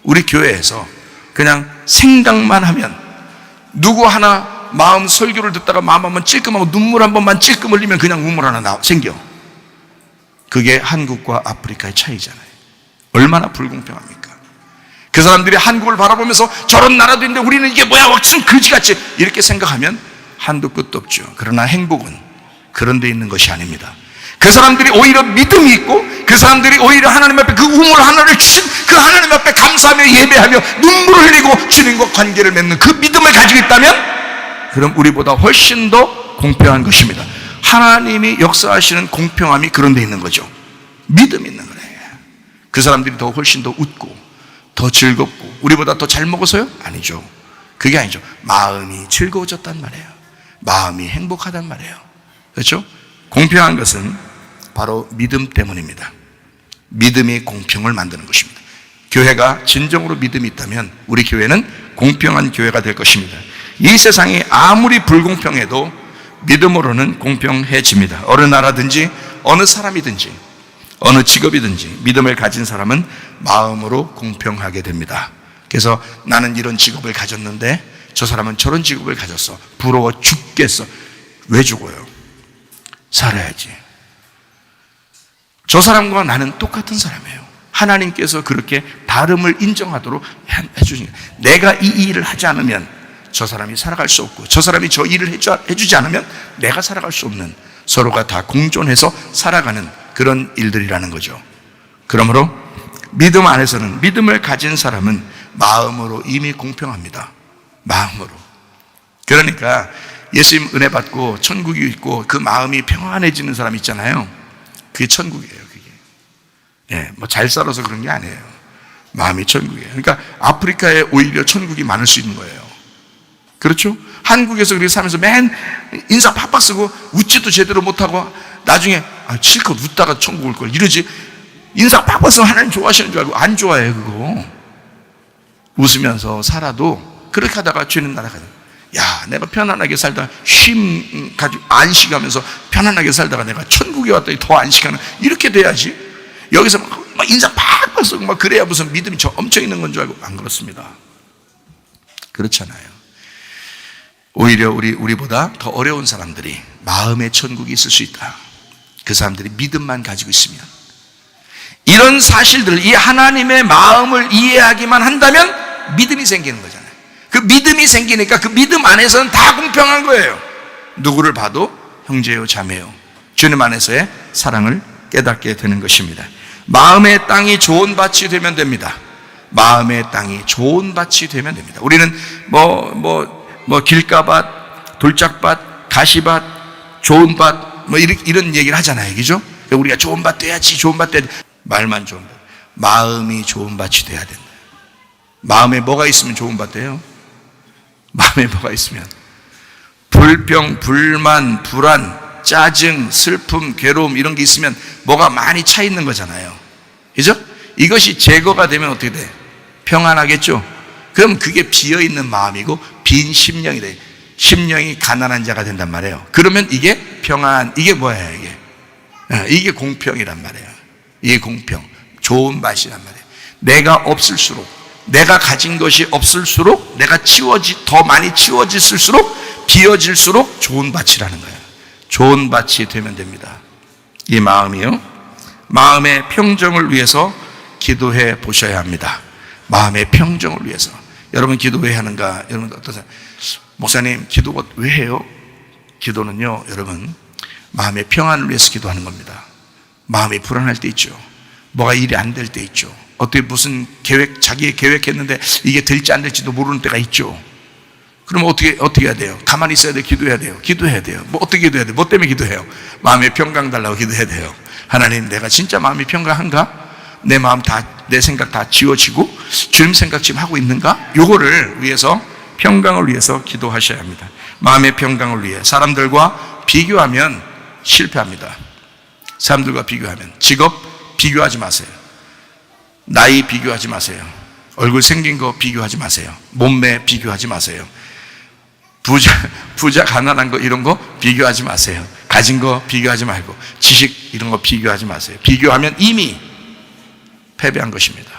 우리 교회에서 그냥 생각만 하면, 누구 하나 마음 설교를 듣다가 마음 한번 찔끔하고 눈물 한 번만 찔끔 흘리면 그냥 우물 하나 생겨. 그게 한국과 아프리카의 차이잖아요. 얼마나 불공평합니까? 그 사람들이 한국을 바라보면서 저런 나라도 있는데 우리는 이게 뭐야, 왁슨 그지같이 이렇게 생각하면 한도 끝도 없죠. 그러나 행복은 그런 데 있는 것이 아닙니다. 그 사람들이 오히려 믿음이 있고, 그 사람들이 오히려 하나님 앞에 그 우물 하나를 주신 그 하나님 앞에 감사하며 예배하며 눈물을 흘리고 주님과 관계를 맺는 그 믿음을 가지고 있다면, 그럼 우리보다 훨씬 더 공평한 것입니다. 하나님이 역사하시는 공평함이 그런 데 있는 거죠. 믿음 있는 거예요. 그 사람들이 더 훨씬 더 웃고 더 즐겁고, 우리보다 더 잘 먹어서요? 아니죠. 그게 아니죠. 마음이 즐거워졌단 말이에요. 마음이 행복하단 말이에요. 그렇죠? 공평한 것은 바로 믿음 때문입니다. 믿음이 공평을 만드는 것입니다. 교회가 진정으로 믿음이 있다면 우리 교회는 공평한 교회가 될 것입니다. 이 세상이 아무리 불공평해도 믿음으로는 공평해집니다. 어느 나라든지 어느 사람이든지 어느 직업이든지 믿음을 가진 사람은 마음으로 공평하게 됩니다. 그래서 나는 이런 직업을 가졌는데 저 사람은 저런 직업을 가졌어. 부러워 죽겠어. 왜 죽어요? 살아야지. 저 사람과 나는 똑같은 사람이에요. 하나님께서 그렇게 다름을 인정하도록 해주신 거예요. 내가 이 일을 하지 않으면 저 사람이 살아갈 수 없고, 저 사람이 저 일을 해주지 않으면 내가 살아갈 수 없는, 서로가 다 공존해서 살아가는 그런 일들이라는 거죠. 그러므로 믿음 안에서는, 믿음을 가진 사람은 마음으로 이미 공평합니다. 마음으로. 그러니까 예수님 은혜 받고 천국이 있고 그 마음이 평안해지는 사람 있잖아요. 그게 천국이에요. 그게 뭐 잘 살아서 그런 게 아니에요. 마음이 천국이에요. 그러니까 아프리카에 오히려 천국이 많을 수 있는 거예요. 그렇죠? 한국에서 그렇게 살면서 맨 인사 팍팍 쓰고 웃지도 제대로 못하고 나중에 실컷 웃다가 천국 올 걸 이러지, 인사 팍팍 쓰면 하나님 좋아하시는 줄 알고 안 좋아해요. 그거 웃으면서 살아도 그렇게 하다가 죄는 날아가요. 야, 내가 편안하게 살다가 쉼 가지고 안식하면서 편안하게 살다가 내가 천국에 왔더니 더 안식하는, 이렇게 돼야지. 여기서 막 인사 팍팍 쓰고 막 그래야 무슨 믿음이 엄청 있는 건 줄 알고. 안 그렇습니다. 그렇잖아요. 오히려 우리보다 더 어려운 사람들이 마음의 천국이 있을 수 있다. 그 사람들이 믿음만 가지고 있으면, 이런 사실들, 이 하나님의 마음을 이해하기만 한다면 믿음이 생기는 거잖아요. 그 믿음이 생기니까 그 믿음 안에서는 다 공평한 거예요. 누구를 봐도 형제요 자매요, 주님 안에서의 사랑을 깨닫게 되는 것입니다. 마음의 땅이 좋은 밭이 되면 됩니다. 마음의 땅이 좋은 밭이 되면 됩니다. 우리는 길가밭, 돌짝밭, 가시밭, 좋은 밭, 이런 얘기를 하잖아요. 그죠? 우리가 좋은 밭 돼야지, 좋은 밭 돼야지. 말만 좋은 밭. 마음이 좋은 밭이 돼야 된다. 마음에 뭐가 있으면 좋은 밭 돼요? 마음에 뭐가 있으면 불평, 불만, 불안, 짜증, 슬픔, 괴로움, 이런 게 있으면 뭐가 많이 차 있는 거잖아요. 그죠? 이것이 제거가 되면 어떻게 돼? 평안하겠죠? 그럼 그게 비어있는 마음이고 빈 심령이 돼. 심령이 가난한 자가 된단 말이에요. 그러면 이게 평안, 이게 뭐예요? 이게 공평이란 말이에요. 이게 공평, 좋은 맛이란 말이에요. 내가 없을수록, 내가 가진 것이 없을수록, 내가 더 많이 치워질수록, 비어질수록 좋은 밭이라는 거예요. 좋은 밭이 되면 됩니다. 이 마음이요, 마음의 평정을 위해서 기도해 보셔야 합니다. 마음의 평정을 위해서. 여러분 기도 왜 하는가? 여러분 어떠세요? 목사님 기도 왜 해요? 기도는요, 여러분 마음의 평안을 위해서 기도하는 겁니다. 마음이 불안할 때 있죠. 뭐가 일이 안 될 때 있죠. 어떻게 무슨 자기 계획했는데 이게 될지 안 될지도 모르는 때가 있죠. 그럼 어떻게 해야 돼요? 가만히 있어야 돼요? 기도해야 돼요? 기도해야 돼요. 어떻게 기도해야 돼요? 뭐 때문에 기도해요? 마음의 평강 달라고 기도해야 돼요. 하나님, 내가 진짜 마음이 평강한가? 내 마음 내 생각 다 지워지고 주님 생각 지금 하고 있는가? 요거를 위해서, 평강을 위해서 기도하셔야 합니다. 마음의 평강을 위해. 사람들과 비교하면 실패합니다. 사람들과 비교하면. 직업 비교하지 마세요. 나이 비교하지 마세요. 얼굴 생긴 거 비교하지 마세요. 몸매 비교하지 마세요. 부자 가난한 거 이런 거 비교하지 마세요. 가진 거 비교하지 말고, 지식 이런 거 비교하지 마세요. 비교하면 이미 패배한 것입니다.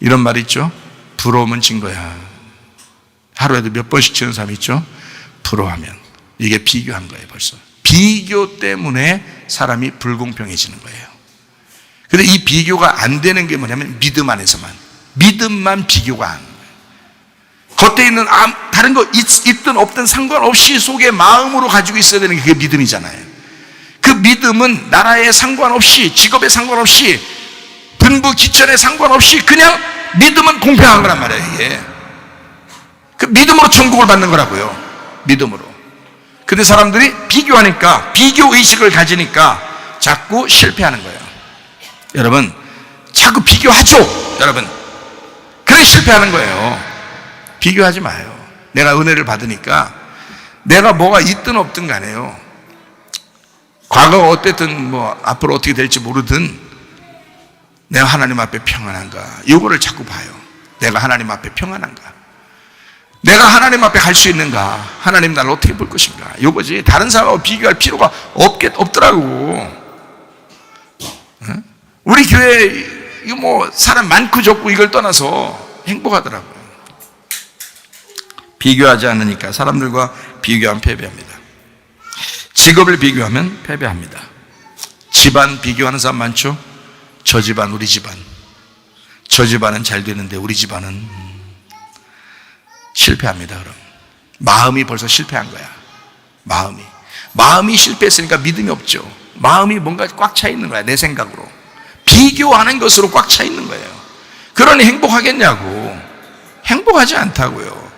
이런 말 있죠? 부러우면 진 거야. 하루에도 몇 번씩 치는 사람 있죠? 부러워하면. 이게 비교한 거예요. 벌써 비교 때문에 사람이 불공평해지는 거예요. 근데 이 비교가 안 되는 게 뭐냐면 믿음 안에서만, 믿음만 비교가 안 거예요. 겉에 있는 다른 거 있든 없든 상관없이 속에 마음으로 가지고 있어야 되는 게 그게 믿음이잖아요. 그 믿음은 나라에 상관없이, 직업에 상관없이, 분부 기천에 상관없이 그냥 믿음은 공평한 거란 말이에요. 이게 그 믿음으로 천국을 받는 거라고요. 믿음으로. 근데 사람들이 비교하니까, 비교 의식을 가지니까 자꾸 실패하는 거예요. 여러분 자꾸 비교하죠. 여러분 그래 실패하는 거예요. 비교하지 마요. 내가 은혜를 받으니까 내가 뭐가 있든 없든 간에요, 과거가 어땠든 앞으로 어떻게 될지 모르든 내가 하나님 앞에 평안한가, 이거를 자꾸 봐요. 내가 하나님 앞에 평안한가, 내가 하나님 앞에 갈 수 있는가, 하나님 나를 어떻게 볼 것인가, 이거지. 다른 사람하고 비교할 필요가 없더라고. 우리 교회 이거 사람 많고 적고 이걸 떠나서 행복하더라고요. 비교하지 않으니까. 사람들과 비교하면 패배합니다. 직업을 비교하면 패배합니다. 집안 비교하는 사람 많죠? 저 집안, 우리 집안. 저 집안은 잘 되는데 우리 집안은 실패합니다. 그럼 마음이 벌써 실패한 거야. 마음이 실패했으니까 믿음이 없죠. 마음이 뭔가 꽉 차 있는 거야. 내 생각으로 비교하는 것으로 꽉 차 있는 거예요. 그러니 행복하겠냐고. 행복하지 않다고요.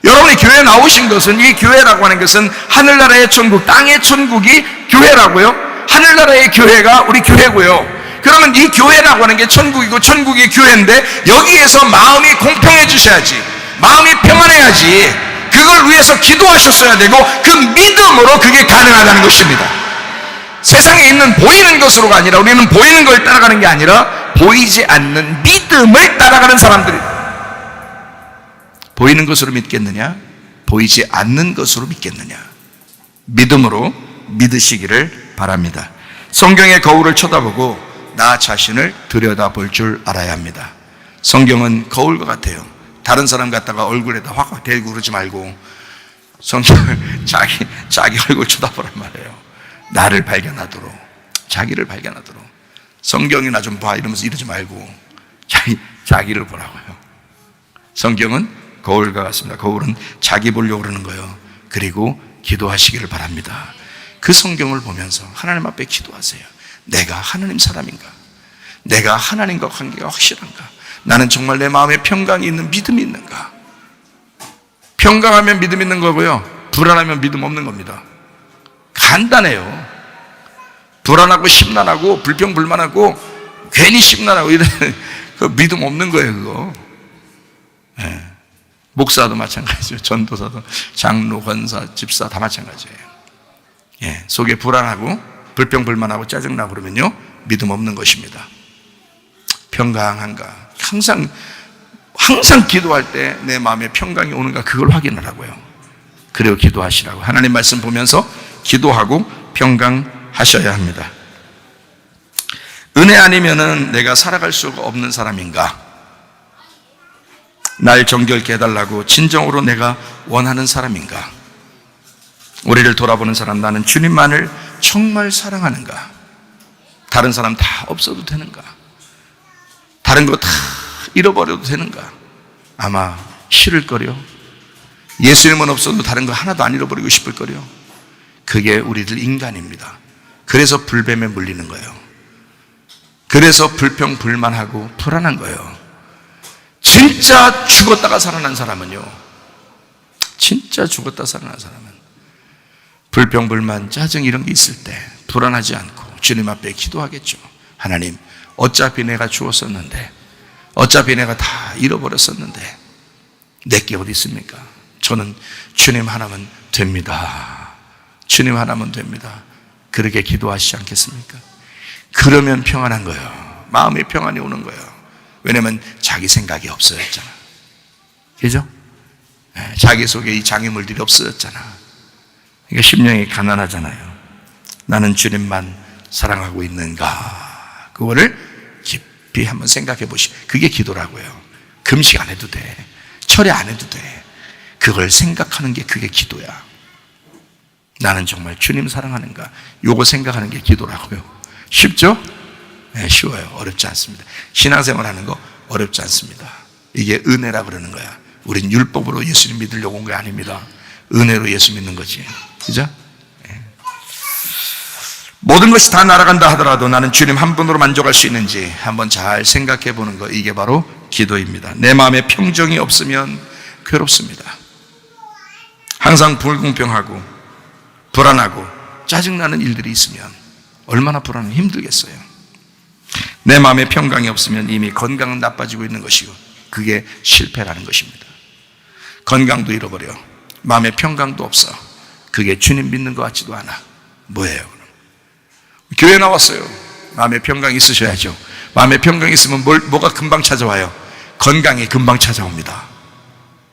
여러분이 교회에 나오신 것은, 이 교회라고 하는 것은 하늘나라의 천국, 땅의 천국이 교회라고요. 하늘나라의 교회가 우리 교회고요. 그러면 이 교회라고 하는 게 천국이고 천국이 교회인데, 여기에서 마음이 공평해지셔야지, 마음이 평안해야지, 그걸 위해서 기도하셨어야 되고, 그 믿음으로 그게 가능하다는 것입니다. 세상에 있는 보이는 것으로가 아니라, 우리는 보이는 걸 따라가는 게 아니라 보이지 않는 믿음을 따라가는 사람들이. 보이는 것으로 믿겠느냐, 보이지 않는 것으로 믿겠느냐. 믿음으로 믿으시기를 바랍니다. 성경의 거울을 쳐다보고 나 자신을 들여다볼 줄 알아야 합니다. 성경은 거울과 같아요. 다른 사람 갖다가 얼굴에다 확 대고 그러지 말고 성경을 자기 얼굴 쳐다보란 말이에요. 나를 발견하도록, 자기를 발견하도록. 성경이나 좀 봐 이러면서 이러지 말고 자기를 보라고요. 성경은 거울과 같습니다. 거울은 자기 보려고 그러는 거예요. 그리고 기도하시기를 바랍니다. 그 성경을 보면서 하나님 앞에 기도하세요. 내가 하나님 사람인가? 내가 하나님과 관계가 확실한가? 나는 정말 내 마음에 평강이 있는 믿음이 있는가? 평강하면 믿음 있는 거고요, 불안하면 믿음 없는 겁니다. 간단해요. 불안하고 심란하고 불평불만하고 괜히 심란하고 이런 그 믿음 없는 거예요. 그거. 네. 목사도 마찬가지죠. 전도사도, 장로, 권사, 집사 다 마찬가지예요. 예, 속에 불안하고 불평불만하고 짜증나고 그러면요, 믿음 없는 것입니다. 평강한가? 항상 기도할 때 내 마음에 평강이 오는가, 그걸 확인하라고요. 그리고 기도하시라고. 하나님 말씀 보면서 기도하고 평강하셔야 합니다. 은혜 아니면은 내가 살아갈 수가 없는 사람인가? 날 정결케 해달라고 진정으로 내가 원하는 사람인가? 우리를 돌아보는 사람, 나는 주님만을 정말 사랑하는가? 다른 사람 다 없어도 되는가? 다른 거 다 잃어버려도 되는가? 아마 싫을 거려. 예수님은 없어도 다른 거 하나도 안 잃어버리고 싶을 거려. 그게 우리들 인간입니다. 그래서 불뱀에 물리는 거예요. 그래서 불평불만하고 불안한 거예요. 진짜 죽었다가 살아난 사람은요, 진짜 죽었다 살아난 사람은 불평불만, 짜증 이런 게 있을 때 불안하지 않고 주님 앞에 기도하겠죠. 하나님, 어차피 내가 죽었었는데, 어차피 내가 다 잃어버렸었는데 내게 어디 있습니까? 저는 주님 하나면 됩니다. 주님 하나면 됩니다. 그렇게 기도하시지 않겠습니까? 그러면 평안한 거예요. 마음의 평안이 오는 거예요. 왜냐면 자기 생각이 없어졌잖아. 그죠? 자기 속에 이 장애물들이 없어졌잖아. 그러니까 심령이 가난하잖아요. 나는 주님만 사랑하고 있는가? 그거를 깊이 한번 생각해 보시고, 그게 기도라고요. 금식 안 해도 돼. 철회 안 해도 돼. 그걸 생각하는 게 그게 기도야. 나는 정말 주님 사랑하는가? 요거 생각하는 게 기도라고요. 쉽죠? 네, 쉬워요. 어렵지 않습니다. 신앙생활 하는 거 어렵지 않습니다. 이게 은혜라 그러는 거야. 우린 율법으로 예수님 믿으려고 온 게 아닙니다. 은혜로 예수 믿는 거지. 그죠? 네. 모든 것이 다 날아간다 하더라도 나는 주님 한 분으로 만족할 수 있는지 한번 잘 생각해 보는 거, 이게 바로 기도입니다. 내 마음에 평정이 없으면 괴롭습니다. 항상 불공평하고 불안하고 짜증나는 일들이 있으면 얼마나 불안하고 힘들겠어요. 내 마음에 평강이 없으면 이미 건강은 나빠지고 있는 것이고, 그게 실패라는 것입니다. 건강도 잃어버려. 마음에 평강도 없어. 그게 주님 믿는 것 같지도 않아. 뭐예요 그럼? 교회 나왔어요. 마음에 평강이 있으셔야죠. 마음에 평강이 있으면 뭐가 금방 찾아와요? 건강이 금방 찾아옵니다.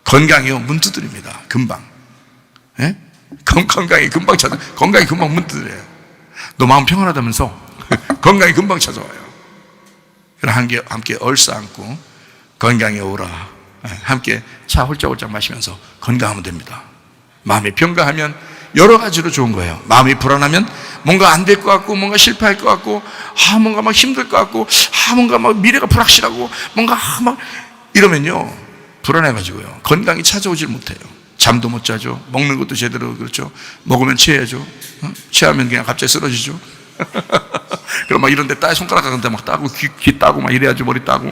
건강이요, 문 두드립니다. 금방. 예? 건강이 금방 건강이 금방 문 두드려요. 너 마음 평안하다면서? 건강이 금방 찾아와요. 함께 얼싸안고 건강에 오라. 함께 차 홀짝홀짝 마시면서 건강하면 됩니다. 마음이 평강하면 여러 가지로 좋은 거예요. 마음이 불안하면 뭔가 안 될 것 같고, 뭔가 실패할 것 같고, 뭔가 막 힘들 것 같고, 뭔가 막 미래가 불확실하고, 뭔가 막 이러면요, 불안해가지고요, 건강이 찾아오질 못해요. 잠도 못 자죠. 먹는 것도 제대로, 그렇죠. 먹으면 취해야죠. 취하면 그냥 갑자기 쓰러지죠. 그럼 막 이런 데 손가락 같은 데 막 따고, 귀 따고 막 이래야죠. 머리 따고.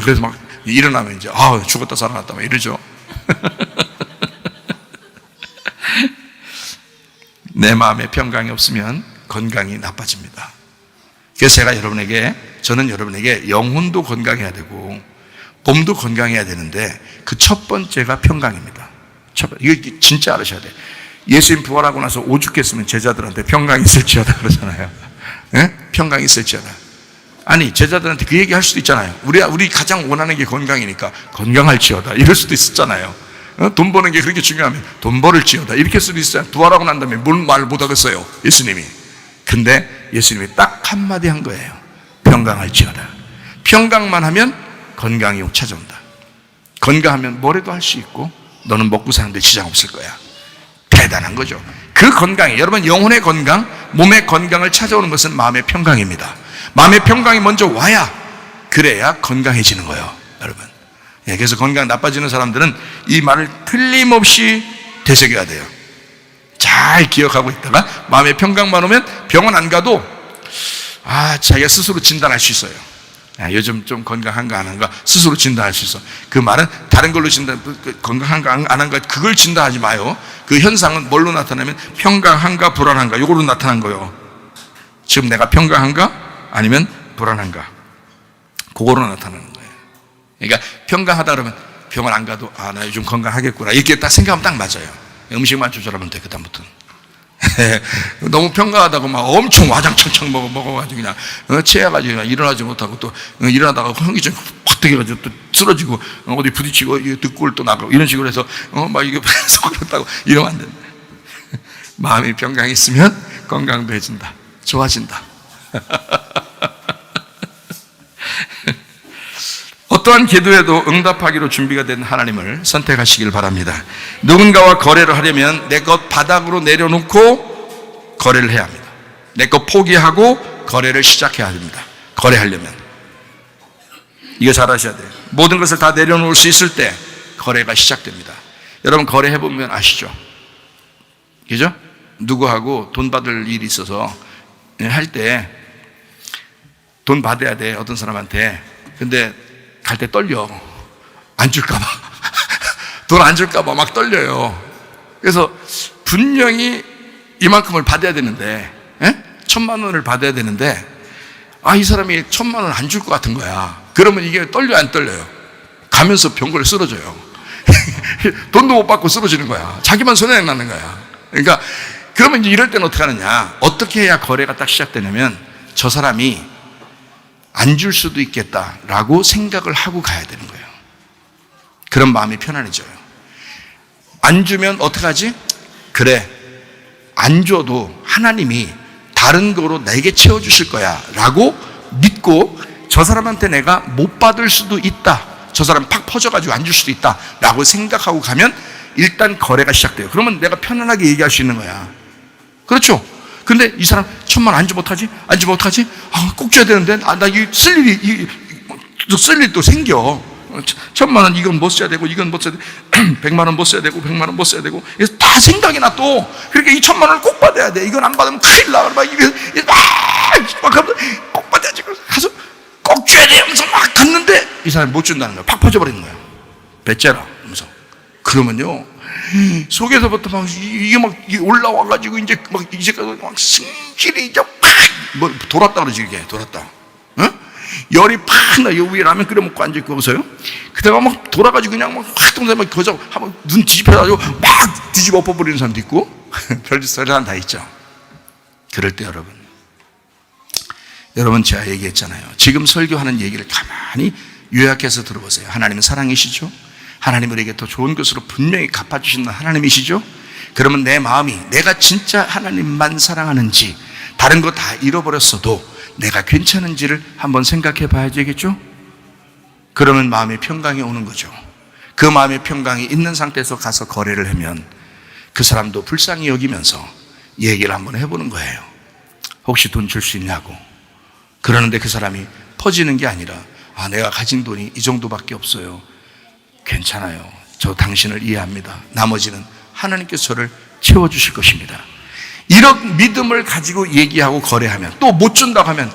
그래서 막 일어나면 이제, 죽었다 살아났다 막 이러죠. 내 마음에 평강이 없으면 건강이 나빠집니다. 그래서 저는 여러분에게 영혼도 건강해야 되고 몸도 건강해야 되는데 그 첫 번째가 평강입니다. 이거 진짜 알으셔야 돼요. 예수님 부활하고 나서 오죽했으면 제자들한테 평강이 있을지어다 그러잖아요. 네? 평강이 있을지어다. 아니, 제자들한테 그 얘기 할 수도 있잖아요. 우리 가장 원하는 게 건강이니까 건강할지어다 이럴 수도 있었잖아요. 돈 버는 게 그렇게 중요하면 돈 벌을지어다 이렇게 할 수도 있어요. 부활하고 난 다음에 뭘 말 못하겠어요, 예수님이. 근데 예수님이 딱 한마디 한 거예요. 평강할지어다. 평강만 하면 건강이 찾아온다. 건강하면 뭐라도 할 수 있고 너는 먹고 사는데 지장 없을 거야. 대단한 거죠. 그 건강이, 여러분, 영혼의 건강, 몸의 건강을 찾아오는 것은 마음의 평강입니다. 마음의 평강이 먼저 와야, 그래야 건강해지는 거예요, 여러분. 그래서 건강 나빠지는 사람들은 이 말을 틀림없이 되새겨야 돼요. 잘 기억하고 있다가 마음의 평강만 오면 병원 안 가도 자기가 스스로 진단할 수 있어요. 요즘 좀 건강한가 안 한가 스스로 진단할 수 있어. 그 말은 다른 걸로 건강한가 안 한가 그걸 진단하지 마요. 그 현상은 뭘로 나타나면 평강한가 불안한가 이걸로 나타난 거예요. 지금 내가 평강한가 아니면 불안한가, 그거로 나타나는 거예요. 그러니까 평강하다 그러면 병원 안 가도 나 요즘 건강하겠구나 이렇게 딱 생각하면 딱 맞아요. 음식만 조절하면 돼. 그다음부터는 너무 평가하다고 막 엄청 와장창창 먹어가지고 그냥 체해가지고 그냥 일어나지 못하고 또 일어나다가 현기증 확 되게가지고 또 쓰러지고 어디 부딪히고 득골 또 나가고 이런 식으로 해서 막 이게 속았다고 이러면 안 된다. 마음이 평강이 있으면 건강도 해진다. 좋아진다. 어떠한 기도에도 응답하기로 준비가 된 하나님을 선택하시길 바랍니다. 누군가와 거래를 하려면 내 것 바닥으로 내려놓고 거래를 해야 합니다. 내 것 포기하고 거래를 시작해야 합니다. 거래하려면 이거 잘 아셔야 돼요. 모든 것을 다 내려놓을 수 있을 때 거래가 시작됩니다. 여러분, 거래해보면 아시죠? 그죠? 누구하고 돈 받을 일이 있어서 할 때 돈 받아야 돼, 어떤 사람한테. 근데 갈 때 떨려. 안 줄까봐. 돈 안 줄까봐 막 떨려요. 그래서 분명히 이만큼을 받아야 되는데, 1,000만 원을 받아야 되는데, 이 사람이 1,000만 원 안 줄 것 같은 거야. 그러면 이게 떨려요, 안 떨려요? 가면서 병걸 쓰러져요. 돈도 못 받고 쓰러지는 거야. 자기만 손해 나는 거야. 그러니까, 그러면 이제 이럴 때는 어떻게 하느냐? 어떻게 해야 거래가 딱 시작되냐면, 저 사람이 안 줄 수도 있겠다라고 생각을 하고 가야 되는 거예요. 그런 마음이 편안해져요. 안 주면 어떡하지? 그래, 안 줘도 하나님이 다른 거로 내게 채워주실 거야 라고 믿고 저 사람한테 내가 못 받을 수도 있다, 저 사람 팍 퍼져가지고 안 줄 수도 있다 라고 생각하고 가면 일단 거래가 시작돼요. 그러면 내가 편안하게 얘기할 수 있는 거야. 그렇죠? 근데 이 사람 1,000만 원 안 주면 어떡하지? 안 주면 어떡하지? 꼭 줘야 되는데, 나 쓸 일이 또 생겨. 1,000만 원 이건 못 써야 되고, 이건 못 써야 되고, 100만 원 못 써야 되고, 100만 원 못 써야 되고, 그래서 다 생각이 나 또. 그러니까 이 1,000만 원을 꼭 받아야 돼. 이건 안 받으면 큰일 나. 막 꼭 받아야지. 가서 꼭 줘야 돼. 하면서 막 갔는데 이 사람이 못 준다는 거야. 팍 퍼져버리는 거야. 배째라. 하면서. 그러면요, 속에서부터 막 이게 막 올라와가지고 이제 막 승질이 이제 팍 돌았다 그러지. 이게 돌았다. 열이 팍 나. 여기 위에 라면 끓여 먹고 앉아 있고 보세요. 그다가 막 돌아가지고 그냥 막 확 동생 막 거저 한번 눈 뒤집혀가지고 막 뒤집어 엎어버리는 사람도 있고 별짓 사람 다 있죠. 그럴 때 여러분 제가 얘기했잖아요. 지금 설교하는 얘기를 가만히 요약해서 들어보세요. 하나님은 사랑이시죠? 하나님 우리에게 더 좋은 것으로 분명히 갚아주시는 하나님이시죠? 그러면 내 마음이 내가 진짜 하나님만 사랑하는지, 다른 거 다 잃어버렸어도 내가 괜찮은지를 한번 생각해 봐야 되겠죠? 그러면 마음의 평강이 오는 거죠. 그 마음의 평강이 있는 상태에서 가서 거래를 하면 그 사람도 불쌍히 여기면서 얘기를 한번 해보는 거예요. 혹시 돈 줄 수 있냐고. 그러는데 그 사람이 퍼지는 게 아니라, 내가 가진 돈이 이 정도밖에 없어요. 괜찮아요. 저 당신을 이해합니다. 나머지는 하나님께서 저를 채워주실 것입니다. 이런 믿음을 가지고 얘기하고 거래하면, 또 못 준다고 하면,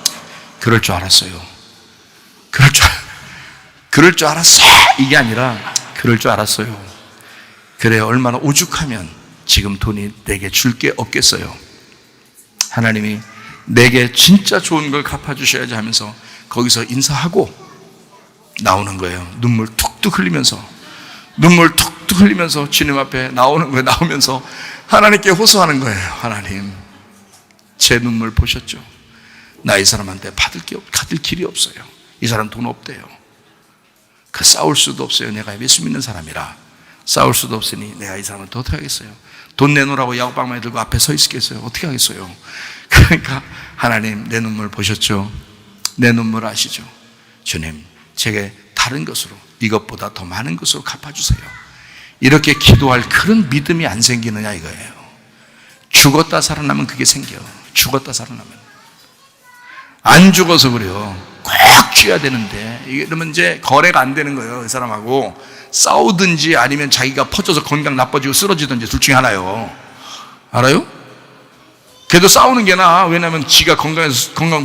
그럴 줄 알았어요. 그럴 줄 알았어. 이게 아니라, 그럴 줄 알았어요. 그래, 얼마나 오죽하면 지금 돈이 내게 줄 게 없겠어요. 하나님이 내게 진짜 좋은 걸 갚아주셔야지 하면서 거기서 인사하고 나오는 거예요. 눈물 툭툭 흘리면서 주님 앞에 나오는 거예요. 나오면서 하나님께 호소하는 거예요. 하나님, 제 눈물 보셨죠? 나 이 사람한테 받을 길이 없어요. 이 사람 돈 없대요. 싸울 수도 없어요. 내가 예수 믿는 사람이라 싸울 수도 없으니 내가 이 사람을 어떻게 하겠어요? 돈 내놓으라고 야구방망이 들고 앞에 서 있겠어요? 어떻게 하겠어요? 그러니까 하나님, 내 눈물 보셨죠? 내 눈물 아시죠? 주님, 제게 다른 것으로, 이것보다 더 많은 것으로 갚아주세요. 이렇게 기도할 그런 믿음이 안 생기느냐 이거예요. 죽었다 살아나면 그게 생겨. 죽었다 살아나면. 안 죽어서 그래요. 꼭 쥐어야 되는데, 이러면 이제 거래가 안 되는 거예요. 그 사람하고 싸우든지 아니면 자기가 퍼져서 건강 나빠지고 쓰러지든지 둘 중에 하나요. 알아요? 그래도 싸우는 게 나아. 왜냐하면 지가 건강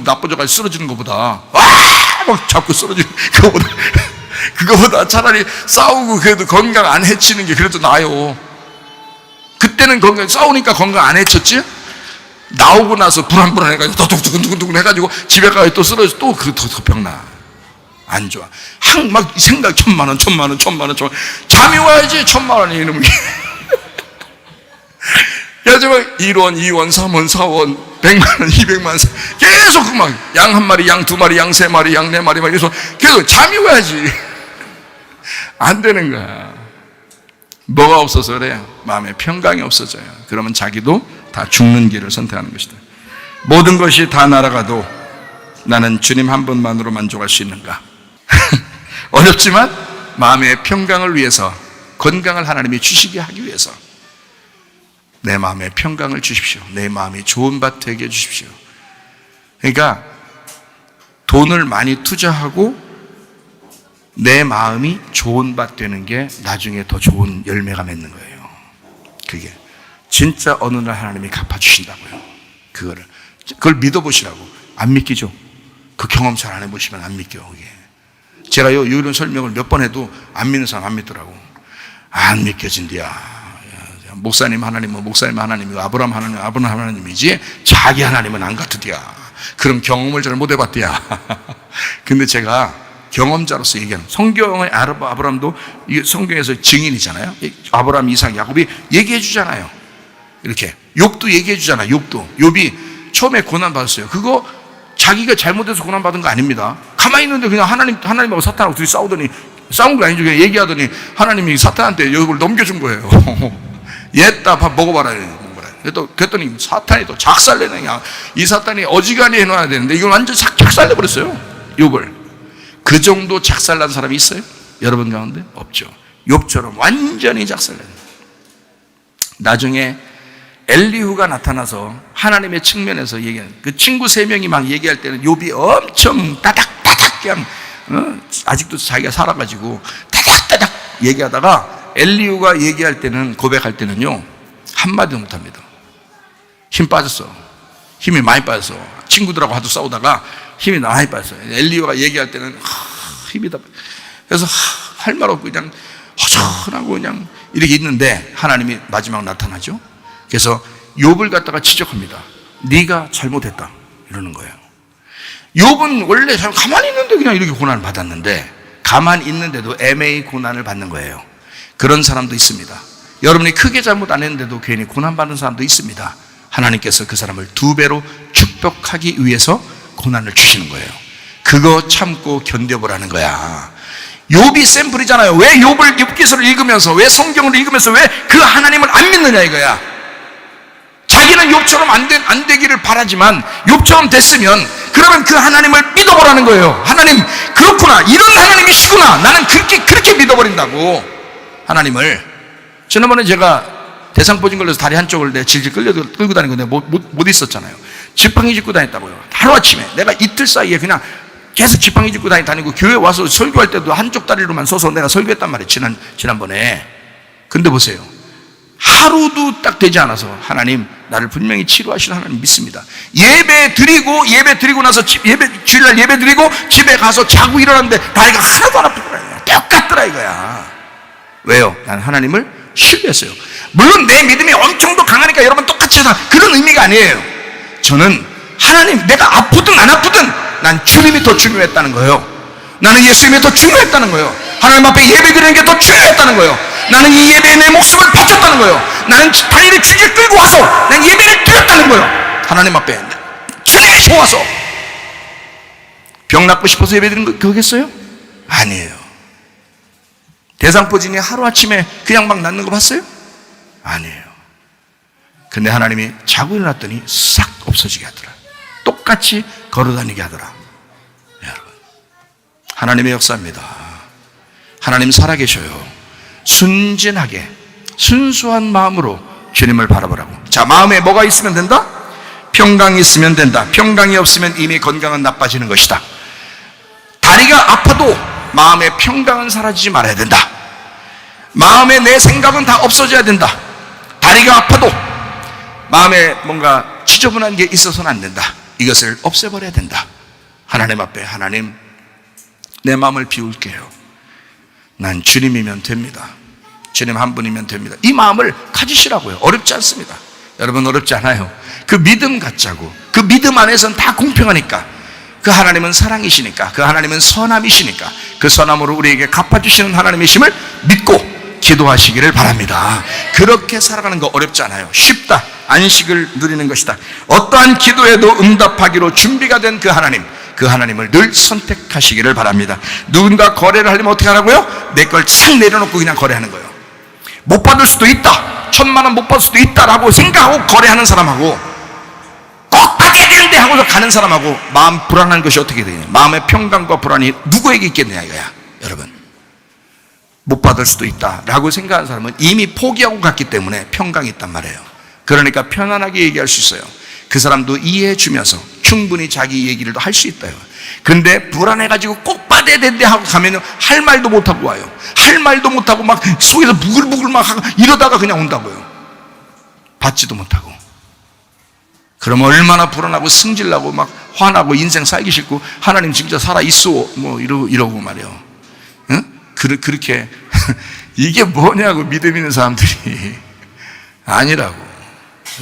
나빠져가지고 쓰러지는 것보다, 막 자꾸 쓰러지는 그거보다 차라리 싸우고 그래도 건강 안 해치는 게 그래도 나아요. 그때는 싸우니까 건강 안 해쳤지? 나오고 나서 불안해가지고 또 두근두근 해가지고 집에 가서 또 쓰러져, 또 더 병나. 안 좋아. 막 생각, 1,000만 원. 잠이 와야지, 1,000만 원이 이놈이. 그래서 막 1원, 2원, 3원, 4원, 100만 원, 200만 원, 계속 막 양 한 마리, 양 두 마리, 양 세 마리, 양 네 마리 막 계속 잠이 와야지. 안 되는 거야. 뭐가 없어서 그래? 마음에 평강이 없어져요. 그러면 자기도 다 죽는 길을 선택하는 것이다. 모든 것이 다 날아가도 나는 주님 한 분만으로 만족할 수 있는가? 어렵지만 마음의 평강을 위해서, 건강을 하나님이 주시게 하기 위해서 내 마음에 평강을 주십시오. 내 마음이 좋은 밭 되게 해주십시오. 그러니까 돈을 많이 투자하고 내 마음이 좋은 밭 되는 게 나중에 더 좋은 열매가 맺는 거예요. 그게 진짜 어느 날 하나님이 갚아주신다고요. 그걸 믿어보시라고. 안 믿기죠? 그 경험 잘 안 해보시면 안 믿겨요. 그게. 제가요, 이런 설명을 몇 번 해도 안 믿는 사람 안 믿더라고. 안 믿겨진디야. 목사님 하나님은 목사님 하나님이고 아브라함 하나님이지 자기 하나님은 안 같으디야. 그런 경험을 잘 못 해봤디야. 근데 제가 경험자로서 얘기하는, 성경의 아브라함도 성경에서 증인이잖아요. 아브라함, 이삭, 야곱이 얘기해 주잖아요. 이렇게 욥도 얘기해 주잖아요. 욥이 처음에 고난 받았어요. 그거 자기가 잘못해서 고난 받은 거 아닙니다. 가만히 있는데 그냥 하나님하고 사탄하고 둘이 싸운 거 아니죠. 그냥 얘기하더니 하나님이 사탄한테 욥을 넘겨준 거예요. 얘따 밥 먹어봐라. 그랬더니 사탄이 또 작살내는 거야. 이 사탄이 어지간히 해놔야 되는데 이걸 완전 작살내버렸어요. 욥을. 그 정도 작살난 사람이 있어요? 여러분 가운데? 없죠. 욥처럼 완전히 작살낸. 나중에 엘리후가 나타나서 하나님의 측면에서 얘기하는, 그 친구 3명이 막 얘기할 때는 욥이 엄청 따닥따닥 그냥 아직도 자기가 살아가지고 따닥따닥 얘기하다가 엘리후가 얘기할 때는, 고백할 때는요 한마디도 못합니다. 힘 빠졌어. 힘이 많이 빠졌어. 친구들하고 하도 싸우다가 힘이 많이 빠졌어요. 엘리후가 얘기할 때는 힘이 다, 그래서 할 말 없고 그냥 허전하고 그냥 이렇게 있는데 하나님이 마지막 나타나죠. 그래서 욥을 갖다가 지적합니다. 네가 잘못했다 이러는 거예요. 욥은 원래 잘 가만히 있는데 그냥 이렇게 고난을 받았는데, 가만히 있는데도 애매히 고난을 받는 거예요. 그런 사람도 있습니다. 여러분이 크게 잘못 안 했는데도 괜히 고난받는 사람도 있습니다. 하나님께서 그 사람을 2배로 축복하기 위해서 고난을 주시는 거예요. 그거 참고 견뎌보라는 거야. 욥이 샘플이잖아요. 왜 욥기서를 읽으면서, 왜 성경을 읽으면서 왜 그 하나님을 안 믿느냐 이거야. 자기는 욥처럼 안 되기를 바라지만 욥처럼 됐으면 그러면 그 하나님을 믿어보라는 거예요. 하나님 그렇구나, 이런 하나님이시구나, 나는 그렇게 믿어버린다고 하나님을. 지난번에 제가 대상포진 걸려서 다리 한쪽을 내 질질 끌고 다니는 거 내가 못 있었잖아요. 지팡이 짚고 다녔다고요. 하루아침에 내가 이틀 사이에 그냥 계속 지팡이 짚고 다니고 교회 와서 설교할 때도 한쪽 다리로만 서서 내가 설교했단 말이에요. 지난번에. 근데 보세요. 하루도 딱 되지 않아서 하나님 나를 분명히 치료하실 하나님 믿습니다. 예배 드리고 나서 주일날 예배 드리고 집에 가서 자고 일어났는데 다리가 하나도 안 아프더라. 똑같더라 이거야. 왜요? 난 하나님을 신뢰했어요. 물론 내 믿음이 엄청 더 강하니까 여러분 똑같이 해서 그런 의미가 아니에요. 저는 하나님 내가 아프든 안 아프든 난 주님이 더 중요했다는 거예요. 나는 예수님이 더 중요했다는 거예요. 하나님 앞에 예배 드리는 게 더 중요했다는 거예요. 나는 이 예배에 내 목숨을 바쳤다는 거예요. 나는 다리를 줄줄 끌고 와서 난 예배를 드렸다는 거예요. 하나님 앞에 주님이 좋아서. 병 낫고 싶어서 예배 드리는 거겠어요? 아니에요. 대상포진이 하루아침에 그냥 막 낫는 거 봤어요? 아니에요. 근데 하나님이 자고 일어났더니 싹 없어지게 하더라. 똑같이 걸어다니게 하더라. 여러분, 하나님의 역사입니다. 하나님 살아계셔요. 순진하게 순수한 마음으로 주님을 바라보라고. 자, 마음에 뭐가 있으면 된다? 평강이 있으면 된다. 평강이 없으면 이미 건강은 나빠지는 것이다. 다리가 아파도 마음의 평강은 사라지지 말아야 된다. 마음에 내 생각은 다 없어져야 된다. 다리가 아파도 마음에 뭔가 지저분한 게 있어서는 안 된다. 이것을 없애버려야 된다. 하나님 앞에 하나님 내 마음을 비울게요. 난 주님이면 됩니다. 주님 한 분이면 됩니다. 이 마음을 가지시라고요. 어렵지 않습니다. 여러분 어렵지 않아요. 그 믿음 갖자고. 그 믿음 안에서는 다 공평하니까. 그 하나님은 사랑이시니까. 그 하나님은 선함이시니까. 그 선함으로 우리에게 갚아주시는 하나님이심을 믿고 기도하시기를 바랍니다. 그렇게 살아가는 거 어렵지 않아요. 쉽다. 안식을 누리는 것이다. 어떠한 기도에도 응답하기로 준비가 된 그 하나님, 그 하나님을 늘 선택하시기를 바랍니다. 누군가 거래를 하려면 어떻게 하라고요? 내 걸 착 내려놓고 그냥 거래하는 거예요. 못 받을 수도 있다, 1,000만 원 못 받을 수도 있다라고 생각하고 거래하는 사람하고 꼭 받아야 되는데 하고서 가는 사람하고 마음 불안한 것이 어떻게 되냐? 마음의 평강과 불안이 누구에게 있겠느냐 이거야. 여러분, 못 받을 수도 있다라고 생각하는 사람은 이미 포기하고 갔기 때문에 평강이 있단 말이에요. 그러니까 편안하게 얘기할 수 있어요. 그 사람도 이해해 주면서 충분히 자기 얘기를 할 수 있다요. 근데 불안해가지고 꼭 받아야 된대 하고 가면은 할 말도 못하고 와요. 할 말도 못하고 막 속에서 부글부글 막 하고 이러다가 그냥 온다고요. 받지도 못하고. 그러면 얼마나 불안하고 승질나고 막 화나고 인생 살기 싫고 하나님 진짜 살아있어 뭐 이러고 말이에요. 응? 그렇게 이게 뭐냐고 믿음 있는 사람들이 아니라고.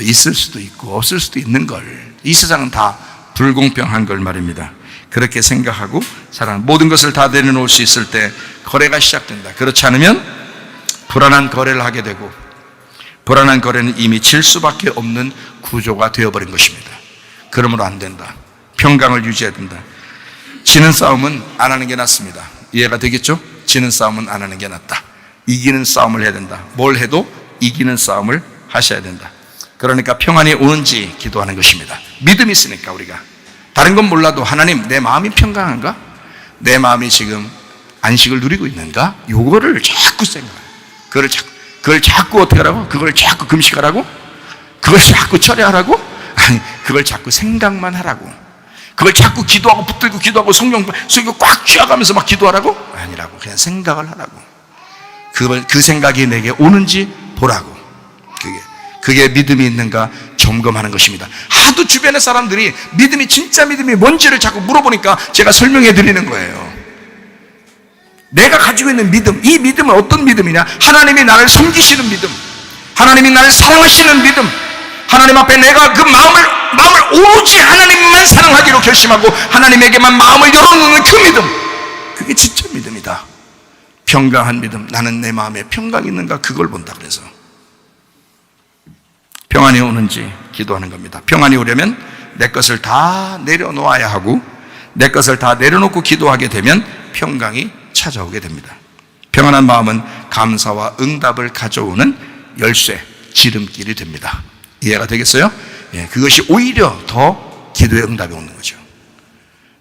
있을 수도 있고 없을 수도 있는 걸. 이 세상은 다 불공평한 걸 말입니다. 그렇게 생각하고 살아가는 모든 것을 다 내려놓을 수 있을 때 거래가 시작된다. 그렇지 않으면 불안한 거래를 하게 되고 불안한 거래는 이미 질 수밖에 없는 구조가 되어버린 것입니다. 그러므로 안 된다. 평강을 유지해야 된다. 지는 싸움은 안 하는 게 낫습니다. 이해가 되겠죠? 지는 싸움은 안 하는 게 낫다. 이기는 싸움을 해야 된다. 뭘 해도 이기는 싸움을 하셔야 된다. 그러니까 평안이 오는지 기도하는 것입니다. 믿음이 있으니까 우리가. 다른 건 몰라도 하나님 내 마음이 평강한가? 내 마음이 지금 안식을 누리고 있는가? 요거를 자꾸 생각해요. 그걸 자꾸 어떻게 하라고? 그걸 자꾸 금식하라고? 그걸 자꾸 철회하라고? 아니, 그걸 자꾸 생각만 하라고. 그걸 자꾸 기도하고 붙들고 기도하고 성경 꽉 쥐어가면서 막 기도하라고? 아니라고. 그냥 생각을 하라고. 그 생각이 내게 오는지 보라고. 그게 믿음이 있는가 점검하는 것입니다. 하도 주변의 사람들이 믿음이 진짜 믿음이 뭔지를 자꾸 물어보니까 제가 설명해 드리는 거예요. 내가 가지고 있는 믿음, 이 믿음은 어떤 믿음이냐? 하나님이 나를 섬기시는 믿음, 하나님이 나를 사랑하시는 믿음, 하나님 앞에 내가 그 마음을 오로지 하나님만 사랑하기로 결심하고 하나님에게만 마음을 열어놓는 그 믿음, 그게 진짜 믿음이다. 평강한 믿음, 나는 내 마음에 평강이 있는가 그걸 본다. 그래서 평안이 오는지 기도하는 겁니다. 평안이 오려면 내 것을 다 내려놓아야 하고 내 것을 다 내려놓고 기도하게 되면 평강이 찾아오게 됩니다. 평안한 마음은 감사와 응답을 가져오는 열쇠, 지름길이 됩니다. 이해가 되겠어요? 예, 그것이 오히려 더 기도의 응답이 오는 거죠.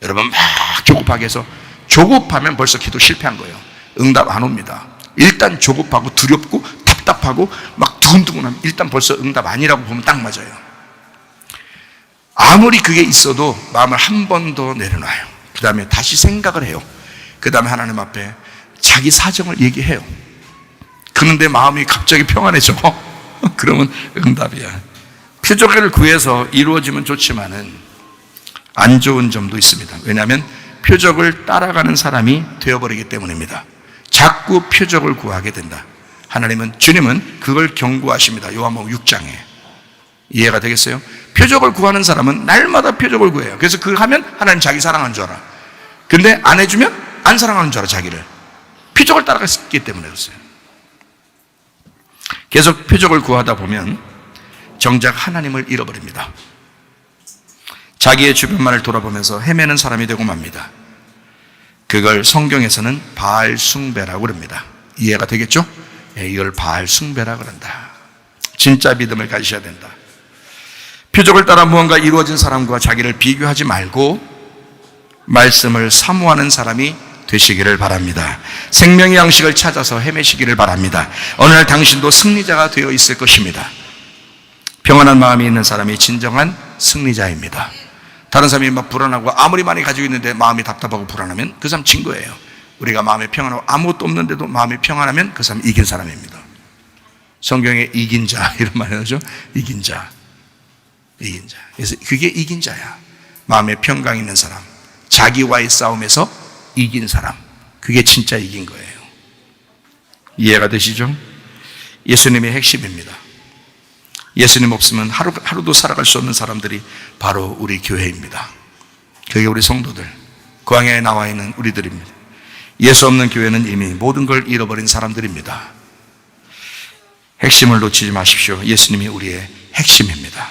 여러분 막 조급하게 해서 조급하면 벌써 기도 실패한 거예요. 응답 안 옵니다. 일단 조급하고 두렵고 답답하고 막 두근두근하면 일단 벌써 응답 아니라고 보면 딱 맞아요. 아무리 그게 있어도 마음을 한 번 더 내려놔요. 그 다음에 다시 생각을 해요. 그 다음에 하나님 앞에 자기 사정을 얘기해요. 그런데 마음이 갑자기 평안해져. 그러면 응답이야. 표적을 구해서 이루어지면 좋지만은 안 좋은 점도 있습니다. 왜냐하면 표적을 따라가는 사람이 되어버리기 때문입니다. 자꾸 표적을 구하게 된다. 주님은 그걸 경고하십니다. 요한복음 6장에. 이해가 되겠어요? 표적을 구하는 사람은 날마다 표적을 구해요. 그래서 그걸 하면 하나님 자기 사랑하는 줄 알아. 근데 안 해주면 안 사랑하는 줄 알아, 자기를. 표적을 따라갔기 때문에 그랬어요. 계속 표적을 구하다 보면 정작 하나님을 잃어버립니다. 자기의 주변만을 돌아보면서 헤매는 사람이 되고 맙니다. 그걸 성경에서는 바알 숭배라고 그럽니다. 이해가 되겠죠? 이걸 바알 숭배라고 그런다. 진짜 믿음을 가지셔야 된다. 표적을 따라 무언가 이루어진 사람과 자기를 비교하지 말고 말씀을 사모하는 사람이 되시기를 바랍니다. 생명의 양식을 찾아서 헤매시기를 바랍니다. 어느 날 당신도 승리자가 되어 있을 것입니다. 평안한 마음이 있는 사람이 진정한 승리자입니다. 다른 사람이 막 불안하고 아무리 많이 가지고 있는데 마음이 답답하고 불안하면 그 사람 진 거예요. 우리가 마음이 평안하고 아무것도 없는데도 마음이 평안하면 그 사람 이긴 사람입니다. 성경에 이긴 자 이런 말이 나오죠. 이긴 자. 그래서 그게 이긴 자야. 마음에 평강 있는 사람, 자기와의 싸움에서 이긴 사람, 그게 진짜 이긴 거예요. 이해가 되시죠? 예수님의 핵심입니다. 예수님 없으면 하루도 살아갈 수 없는 사람들이 바로 우리 교회입니다. 그게 우리 성도들, 광야에 나와 있는 우리들입니다. 예수 없는 교회는 이미 모든 걸 잃어버린 사람들입니다. 핵심을 놓치지 마십시오. 예수님이 우리의 핵심입니다.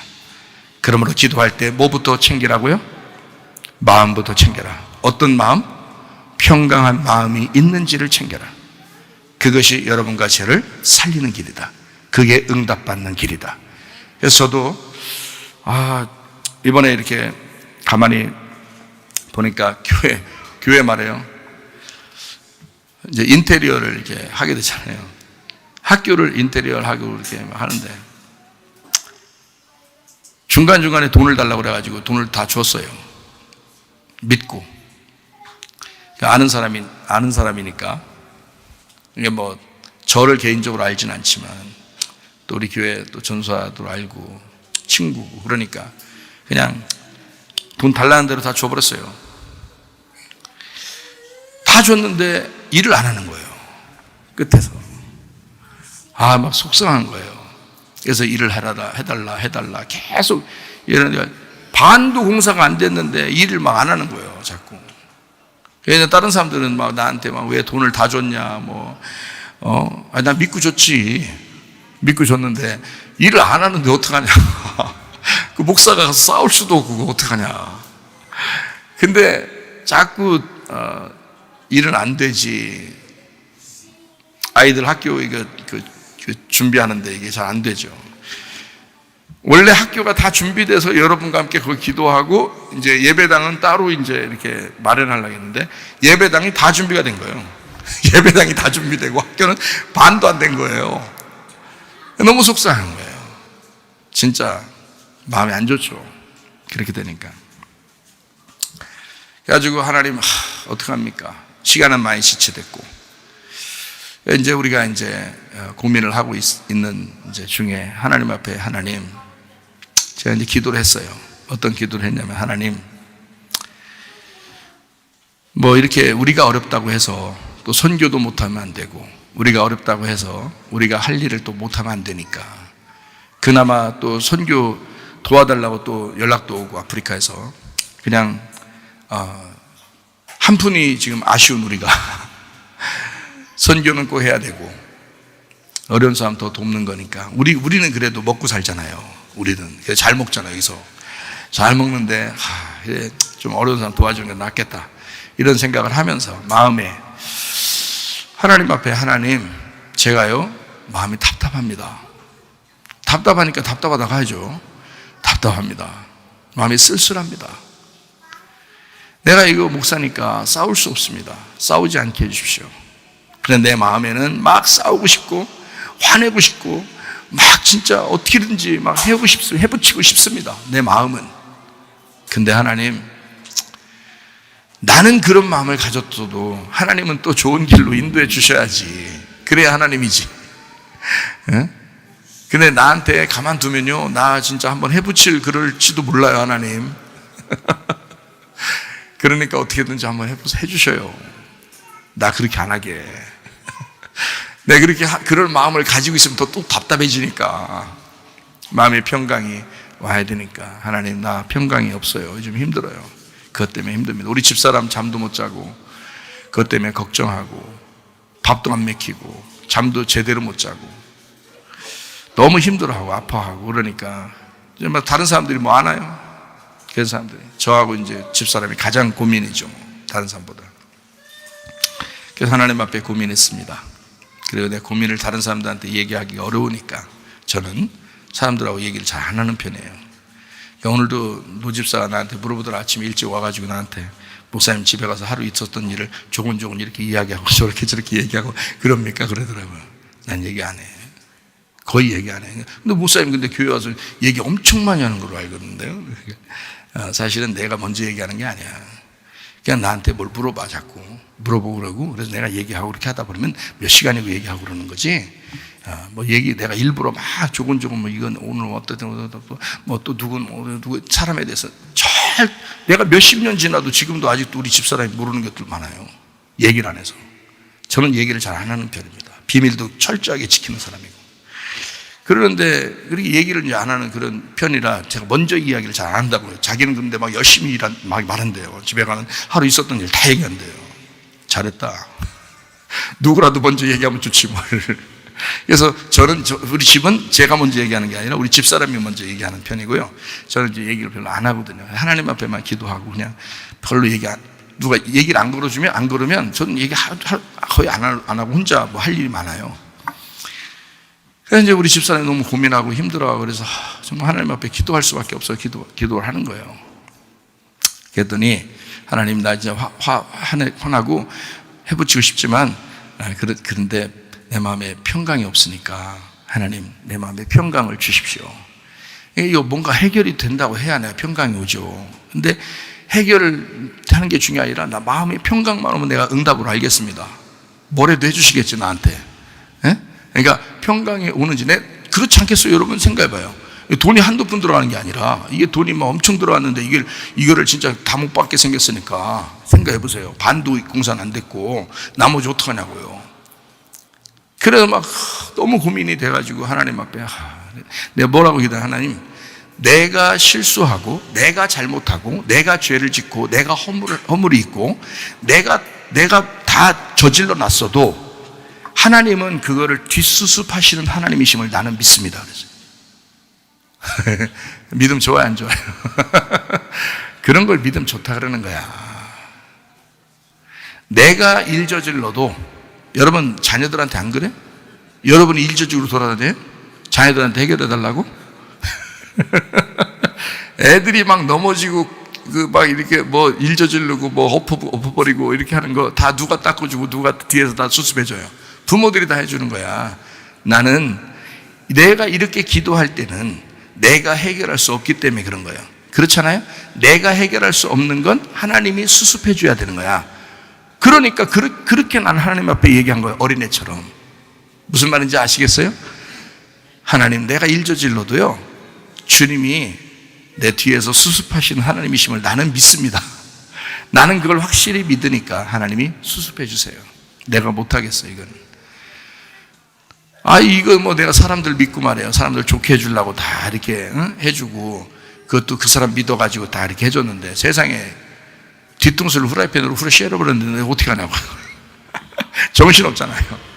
그러므로 기도할 때 뭐부터 챙기라고요? 마음부터 챙겨라. 어떤 마음? 평강한 마음이 있는지를 챙겨라. 그것이 여러분과 저를 살리는 길이다. 그게 응답받는 길이다. 그래서 저도 이번에 이렇게 가만히 보니까 교회 말이에요. 이제 인테리어를 이렇게 하게 되잖아요. 학교를 인테리어를 하고 이렇게 하는데 중간중간에 돈을 달라고 그래가지고 돈을 다 줬어요. 믿고. 아는 사람이니까. 이게 뭐, 저를 개인적으로 알진 않지만, 또 우리 교회 또 전사도 알고, 친구고, 그러니까, 그냥 돈 달라는 대로 다 줘버렸어요. 다 줬는데 일을 안 하는 거예요. 끝에서. 막 속상한 거예요. 그래서 일을 해달라 계속 이러는데 반도 공사가 안 됐는데 일을 막 안 하는 거예요, 자꾸. 그래서 다른 사람들은 막 나한테 막 왜 돈을 다 줬냐, 난 믿고 줬지. 믿고 줬는데 일을 안 하는데 어떡하냐. 그 목사가 가서 싸울 수도 없고 어떡하냐. 근데 자꾸 일은 안 되지. 아이들 학교 준비하는데 이게 잘 안 되죠. 원래 학교가 다 준비돼서 여러분과 함께 거기 기도하고 이제 예배당은 따로 이제 이렇게 마련하려고 했는데 예배당이 다 준비가 된 거예요. 예배당이 다 준비되고 학교는 반도 안 된 거예요. 너무 속상한 거예요. 진짜 마음이 안 좋죠. 그렇게 되니까. 그래가지고 하나님 어떡합니까? 시간은 많이 지체됐고 이제 우리가 이제 고민을 하고 있는 이제 중에 하나님 앞에 하나님, 제가 이제 기도를 했어요. 어떤 기도를 했냐면 하나님, 뭐 이렇게 우리가 어렵다고 해서 또 선교도 못하면 안 되고 우리가 어렵다고 해서 우리가 할 일을 또 못하면 안 되니까 그나마 또 선교 도와달라고 또 연락도 오고 아프리카에서 그냥 한 푼이 지금 아쉬운 우리가 선교는 꼭 해야 되고 어려운 사람 더 돕는 거니까 우리는 그래도 먹고 살잖아요. 우리는 잘 먹잖아요. 여기서 잘 먹는데 좀 어려운 사람 도와주는 게 낫겠다 이런 생각을 하면서 마음에 하나님 앞에 하나님, 제가요 마음이 답답합니다. 답답하니까 답답하다 가야죠. 답답합니다. 마음이 쓸쓸합니다. 내가 이거 목사니까 싸울 수 없습니다. 싸우지 않게 해주십시오. 그런데 내 마음에는 막 싸우고 싶고 화내고 싶고 막 진짜 어떻게든지 막 해붙이고 싶습니다. 내 마음은. 근데 하나님, 나는 그런 마음을 가졌어도 하나님은 또 좋은 길로 인도해 주셔야지. 그래야 하나님이지. 응? 근데 나한테 가만두면요, 나 진짜 한번 해붙일 그럴지도 몰라요, 하나님. 그러니까 어떻게든지 한번 해주셔요. 나 그렇게 안 하게. 내가 그렇게 그럴 마음을 가지고 있으면 또 답답해지니까 마음의 평강이 와야 되니까. 하나님, 나 평강이 없어요. 요즘 힘들어요. 그것 때문에 힘듭니다. 우리 집사람 잠도 못 자고, 그것 때문에 걱정하고, 밥도 안 먹히고, 잠도 제대로 못 자고, 너무 힘들어하고 아파하고 그러니까 다른 사람들이 뭐 아나요? 그런 사람들이. 저하고 이제 집사람이 가장 고민이죠, 다른 사람보다. 그래서 하나님 앞에 고민했습니다. 그리고 내 고민을 다른 사람들한테 얘기하기가 어려우니까 저는 사람들하고 얘기를 잘 안 하는 편이에요. 오늘도 노집사가 나한테 물어보더라. 아침에 일찍 와가지고 나한테, 목사님 집에 가서 하루 있었던 일을 조곤조곤 이렇게 이야기하고 저렇게 얘기하고 그럽니까? 그러더라고요. 난 얘기 안 해. 거의 얘기 안 해. 근데 목사님 근데 교회 와서 얘기 엄청 많이 하는 걸로 알거든요. 사실은 내가 먼저 얘기하는 게 아니야. 그냥 나한테 뭘 물어봐, 자꾸 물어보고 그러고. 그래서 내가 얘기하고 그렇게 하다 보면 몇 시간이고 얘기하고 그러는 거지. 뭐 내가 일부러 막 조곤조곤 뭐 이건 오늘 어떻든 뭐 또 누구 사람에 대해서 내가 몇십 년 지나도 지금도 아직도 우리 집사람이 모르는 것들 많아요. 얘기를 안 해서. 저는 얘기를 잘 안 하는 편입니다. 비밀도 철저하게 지키는 사람이고. 그러는데 그렇게 얘기를 이제 안 하는 그런 편이라 제가 먼저 이야기를 잘 안 한다고요. 자기는 근데 막 열심히 막 말한대요. 집에 가면 하루 있었던 일 다 얘기한대요. 잘했다. 누구라도 먼저 얘기하면 좋지 뭘. 그래서 우리 집은 제가 먼저 얘기하는 게 아니라 우리 집사람이 먼저 얘기하는 편이고요. 저는 이제 얘기를 별로 안 하거든요. 하나님 앞에만 기도하고 그냥 별로 누가 얘기를 안 걸으면 저는 얘기 거의 안 하고 혼자 뭐 할 일이 많아요. 그래서 이제 우리 집사람이 너무 고민하고 힘들어하고 그래서 정말 하나님 앞에 기도할 수밖에 없어요. 기도를 하는 거예요. 그랬더니 하나님, 나 이제 화나고 해붙이고 싶지만 그런데 내 마음에 평강이 없으니까 하나님, 내 마음에 평강을 주십시오. 이거 뭔가 해결이 된다고 해야 내가 평강이 오죠. 근데 해결을 하는 게 중요한 게 아니라 나 마음의 평강만 오면 내가 응답으로 알겠습니다. 뭐라도 해주시겠지, 나한테. 예? 그러니까 평강이 오는지, 그렇지 않겠어요? 여러분 생각해봐요. 돈이 한두 푼 들어가는 게 아니라 이게 돈이 막 엄청 들어왔는데 이거를 진짜 다 못 받게 생겼으니까 생각해보세요. 반도 공사는 안 됐고 나머지 어떡하냐고요. 그래서 막 너무 고민이 돼가지고 하나님 앞에 내가 뭐라고 기도해? 하나님, 내가 실수하고 내가 잘못하고 내가 죄를 짓고 내가 허물이 있고 내가 다 저질러 놨어도 하나님은 그거를 뒷수습하시는 하나님이심을 나는 믿습니다. 그래서 믿음 좋아요, 안 좋아요? 그런 걸 믿음 좋다 그러는 거야. 내가 일 저질러도, 여러분 자녀들한테 안 그래? 여러분이 일 저지르고 돌아다녀요? 자녀들한테 해결해 달라고? 애들이 막 넘어지고 막 이렇게 뭐 일 저지르고 뭐 엎어버리고 이렇게 하는 거 다 누가 닦아주고 누가 뒤에서 다 수습해줘요. 부모들이 다 해주는 거야. 나는 내가 이렇게 기도할 때는 내가 해결할 수 없기 때문에 그런 거예요. 그렇잖아요? 내가 해결할 수 없는 건 하나님이 수습해 줘야 되는 거야. 그러니까 그렇게 난 하나님 앞에 얘기한 거예요. 어린애처럼. 무슨 말인지 아시겠어요? 하나님, 내가 일 저질러도요, 주님이 내 뒤에서 수습하시는 하나님이심을 나는 믿습니다. 나는 그걸 확실히 믿으니까 하나님이 수습해 주세요. 내가 못하겠어요, 이건. 이거 뭐 내가 사람들 믿고 말이에요. 사람들 좋게 해주려고 다 이렇게 해주고, 그것도 그 사람 믿어가지고 다 이렇게 해줬는데 세상에 뒤통수를 후라이팬으로 씌워버렸는데 어떻게 하냐고. 정신없잖아요.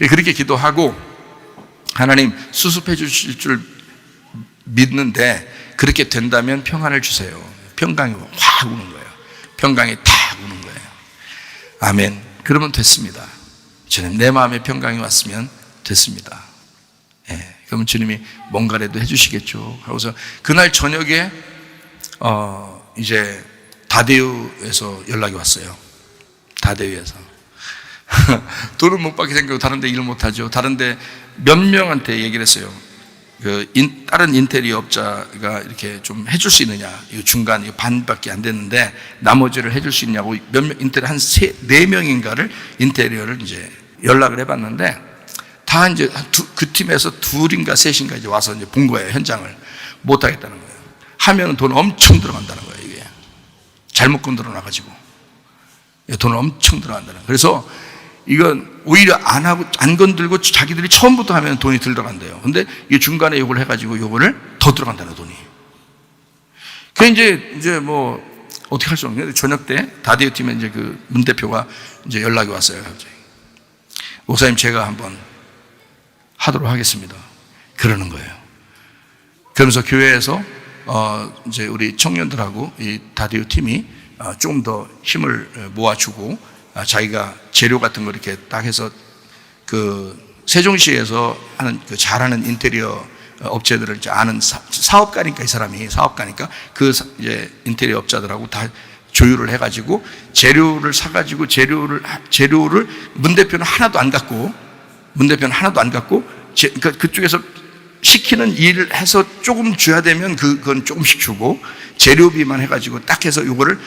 그렇게 기도하고 하나님 수습해 주실 줄 믿는데 그렇게 된다면 평안을 주세요. 평강이 확 오는 거예요. 평강이 탁 오는 거예요. 아멘. 그러면 됐습니다. 주님, 내 마음에 평강이 왔으면 됐습니다. 예, 그러면 주님이 뭔가라도 해주시겠죠. 하고서 그날 저녁에 이제 다대우에서 연락이 왔어요. 다대우에서 돈은 못 받게 생기고 다른데 일을 못하죠. 다른데 몇 명한테 얘기를 했어요. 다른 인테리어 업자가 이렇게 좀 해줄 수 있느냐. 이거 중간, 이거 반밖에 안 됐는데 나머지를 해줄 수 있냐고 몇 명, 인테리어 한 4명인가를 인테리어를 이제 연락을 해봤는데 다 이제 그 팀에서 둘인가 셋인가 이제 와서 이제 본 거예요. 현장을. 못 하겠다는 거예요. 하면은 돈 엄청 들어간다는 거예요. 이게. 잘못 건드려 놔가지고. 돈을 엄청 들어간다는 거예요. 그래서 이건 오히려 안 하고, 안 건들고 자기들이 처음부터 하면 돈이 덜 들어간대요. 근데 이 중간에 요걸 해가지고 요거를 더 들어간다는 돈이. 그 이제 뭐, 어떻게 할 수 없는 거예요. 저녁 때 다디오 팀에 이제 그 문 대표가 이제 연락이 왔어요. 갑자기. 목사님, 제가 한번 하도록 하겠습니다. 그러는 거예요. 그러면서 교회에서, 이제 우리 청년들하고 이 다디오 팀이 조금 더 힘을 모아주고 자기가 재료 같은 거 이렇게 딱 해서 그 세종시에서 하는 그 잘하는 인테리어 업체들을 이제 아는 사업가니까 이 사람이 사업가니까 그 이제 인테리어 업자들하고 다 조율을 해가지고 재료를 사가지고 재료를 문 대표는 하나도 안 갖고 그쪽에서 시키는 일을 해서 조금 줘야 되면 그건 조금씩 주고 재료비만 해가지고 딱 해서 요거를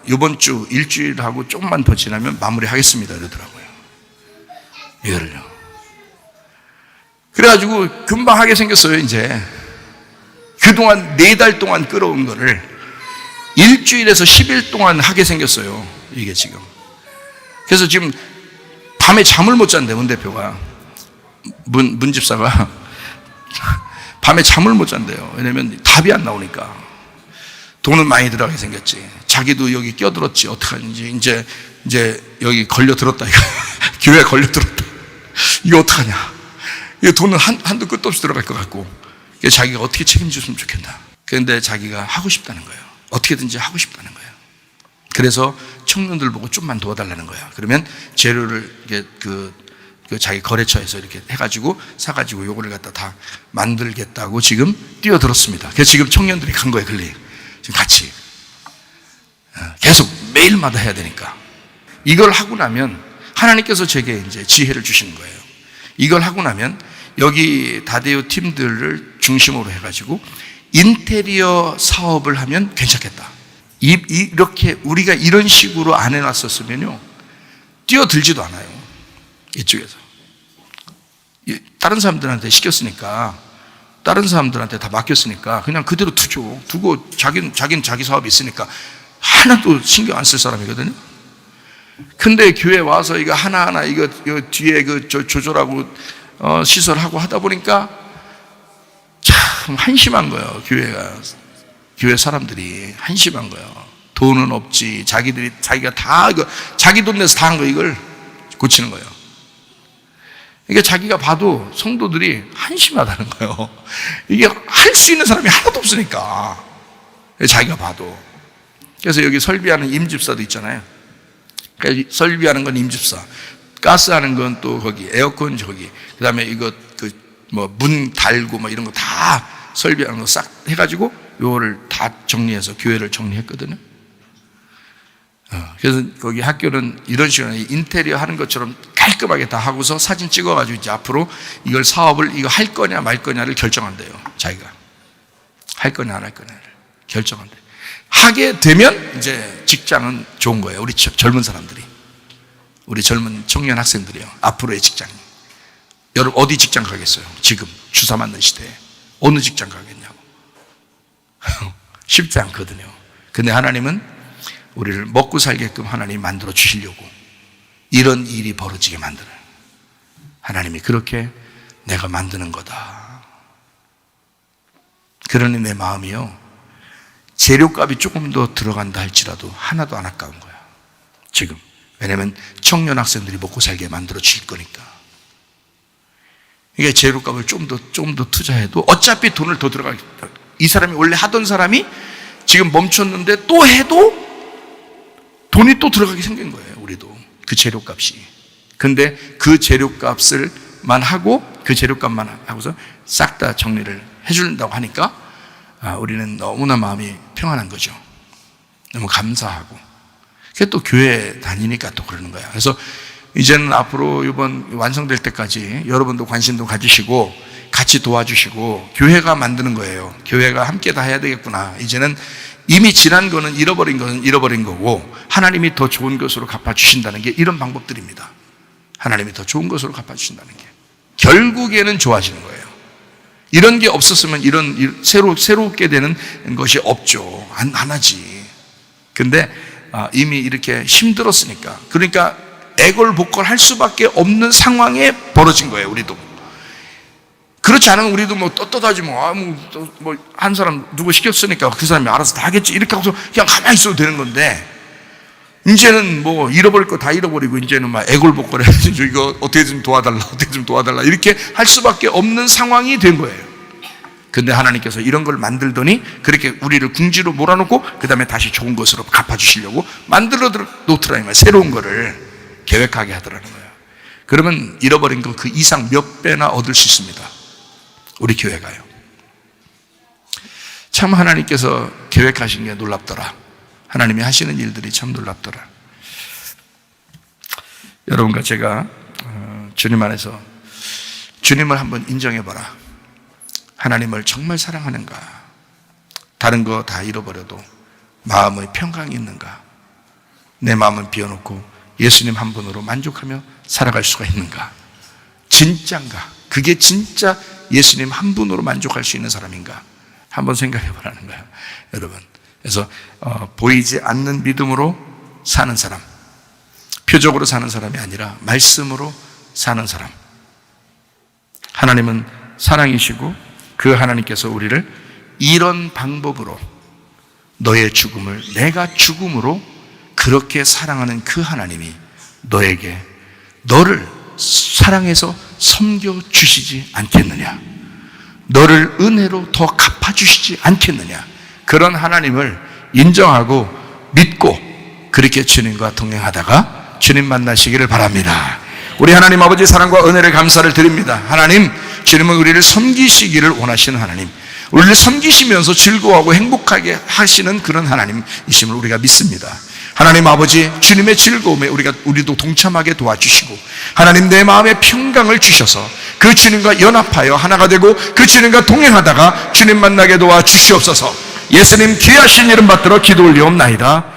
이번 주 일주일하고 조금만 더 지나면 마무리하겠습니다 이러더라고요. 이거를요. 그래가지고 금방 하게 생겼어요. 이제 그동안 4달 동안 끌어온 거를 일주일에서 10일 동안 하게 생겼어요. 이게 지금. 그래서 지금 밤에 잠을 못 잔대. 문 대표가 문 집사가 밤에 잠을 못 잔대요. 왜냐면 답이 안 나오니까. 돈은 많이 들어가게 생겼지. 자기도 여기 껴들었지. 어떡하는지. 이제 여기 걸려들었다. 이거. 교회에 걸려들었다. 이거 어떡하냐. 이거 돈은 한도 끝도 없이 들어갈 것 같고. 자기가 어떻게 책임졌으면 좋겠나. 그런데 자기가 하고 싶다는 거예요. 어떻게든지 하고 싶다는 거예요. 그래서 청년들 보고 좀만 도와달라는 거야. 그러면 재료를 그 자기 거래처에서 이렇게 해가지고 사가지고 요거를 갖다 다 만들겠다고 지금 뛰어들었습니다. 그래서 지금 청년들이 간 거예요. 글리. 지금 같이. 계속 매일마다 해야 되니까. 이걸 하고 나면 하나님께서 제게 이제 지혜를 주시는 거예요. 이걸 하고 나면 여기 다데오 팀들을 중심으로 해가지고 인테리어 사업을 하면 괜찮겠다. 이렇게 우리가 이런 식으로 안 해놨었으면요. 뛰어들지도 않아요. 이쪽에서. 다른 사람들한테 시켰으니까, 다른 사람들한테 다 맡겼으니까 그냥 그대로 두고 자기는 자기 사업이 있으니까 하나도 신경 안 쓸 사람이거든요. 근데 교회 와서 이거 하나하나 이거 뒤에 조절하고 시설하고 하다 보니까 참 한심한 거예요. 교회 사람들이 한심한 거예요. 돈은 없지. 자기가 다 자기 돈 내서 다 한 거 이걸 고치는 거예요. 이게 자기가 봐도 성도들이 한심하다는 거예요. 이게 할 수 있는 사람이 하나도 없으니까. 자기가 봐도. 그래서 여기 설비하는 임집사도 있잖아요. 그러니까 설비하는 건 임집사, 가스하는 건 또 거기, 에어컨 저기, 그 다음에 이거 문 달고 이런 거 다 설비하는 거 싹 해가지고 요거를 다 정리해서 교회를 정리했거든요. 그래서 거기 학교는 이런 식으로 인테리어 하는 것처럼 깔끔하게 다 하고서 사진 찍어가지고 이제 앞으로 이걸 사업을 이거 할 거냐 말 거냐를 결정한대요. 자기가 할 거냐 안 할 거냐를 결정한대. 하게 되면 이제 직장은 좋은 거예요. 우리 젊은 사람들이, 우리 젊은 청년 학생들이요. 앞으로의 직장. 여러분 어디 직장 가겠어요? 지금 주사 맞는 시대에 어느 직장 가겠냐고. 쉽지 않거든요. 근데 하나님은 우리를 먹고 살게끔 하나님이 만들어 주시려고 이런 일이 벌어지게 만들어요. 하나님이 그렇게 내가 만드는 거다. 그러니 내 마음이요, 재료값이 조금 더 들어간다 할지라도 하나도 안 아까운 거야 지금. 왜냐하면 청년 학생들이 먹고 살게 만들어 줄 거니까. 이게 재료값을 좀 더 투자해도 어차피 돈을 더 들어가겠다. 이 사람이 원래 하던 사람이 지금 멈췄는데 또 해도 돈이 또 들어가게 생긴 거예요. 우리도 그 재료값이. 근데 그 재료값만 하고서 싹 다 정리를 해준다고 하니까 우리는 너무나 마음이 평안한 거죠. 너무 감사하고. 그게 또 교회 다니니까 또 그러는 거야. 그래서 이제는 앞으로 이번 완성될 때까지 여러분도 관심도 가지시고 같이 도와주시고 교회가 만드는 거예요. 교회가 함께 다 해야 되겠구나. 이제는 이미 지난 거는 잃어버린 것은 잃어버린 거고 하나님이 더 좋은 것으로 갚아주신다는 게 이런 방법들입니다. 하나님이 더 좋은 것으로 갚아주신다는 게 결국에는 좋아지는 거예요. 이런 게 없었으면 이런 새롭게 되는 것이 없죠. 안 하지. 근데 이미 이렇게 힘들었으니까, 그러니까 애걸복걸 할 수밖에 없는 상황에 벌어진 거예요. 우리도 그렇지 않으면 우리도 뭐 떳떳하지 한 사람 누구 시켰으니까 그 사람이 알아서 다 하겠지 이렇게 하고서 그냥 가만히 있어도 되는 건데, 이제는 뭐 잃어버릴 거 다 잃어버리고 이제는 막 애걸복걸 해가지고 이거 어떻게 좀 도와달라 이렇게 할 수밖에 없는 상황이 된 거예요. 근데 하나님께서 이런 걸 만들더니 그렇게 우리를 궁지로 몰아놓고 그 다음에 다시 좋은 것으로 갚아주시려고 만들어 놓더라는 거예요. 새로운 거를 계획하게 하더라는 거예요. 그러면 잃어버린 거 그 이상 몇 배나 얻을 수 있습니다. 우리 교회가요. 참 하나님께서 계획하신 게 놀랍더라. 하나님이 하시는 일들이 참 놀랍더라. 여러분과 제가 주님 안에서 주님을 한번 인정해봐라. 하나님을 정말 사랑하는가? 다른 거 다 잃어버려도 마음의 평강이 있는가? 내 마음은 비워놓고 예수님 한 분으로 만족하며 살아갈 수가 있는가? 진짠가? 그게 진짜 예수님 한 분으로 만족할 수 있는 사람인가? 한번 생각해 보라는 거예요, 여러분. 그래서 보이지 않는 믿음으로 사는 사람, 표적으로 사는 사람이 아니라 말씀으로 사는 사람. 하나님은 사랑이시고 그 하나님께서 우리를 이런 방법으로 너의 죽음을 내가 죽음으로 그렇게 사랑하는 그 하나님이 너에게 너를 사랑해서 섬겨주시지 않겠느냐? 너를 은혜로 더 갚아주시지 않겠느냐? 그런 하나님을 인정하고 믿고 그렇게 주님과 동행하다가 주님 만나시기를 바랍니다. 우리 하나님 아버지 사랑과 은혜를 감사를 드립니다. 하나님, 주님은 우리를 섬기시기를 원하시는 하나님, 우리를 섬기시면서 즐거워하고 행복하게 하시는 그런 하나님이심을 우리가 믿습니다. 하나님 아버지, 주님의 즐거움에 우리도 동참하게 도와주시고, 하나님 내 마음에 평강을 주셔서 그 주님과 연합하여 하나가 되고 그 주님과 동행하다가 주님 만나게 도와주시옵소서. 예수님 귀하신 이름 받들어 기도 올리옵나이다.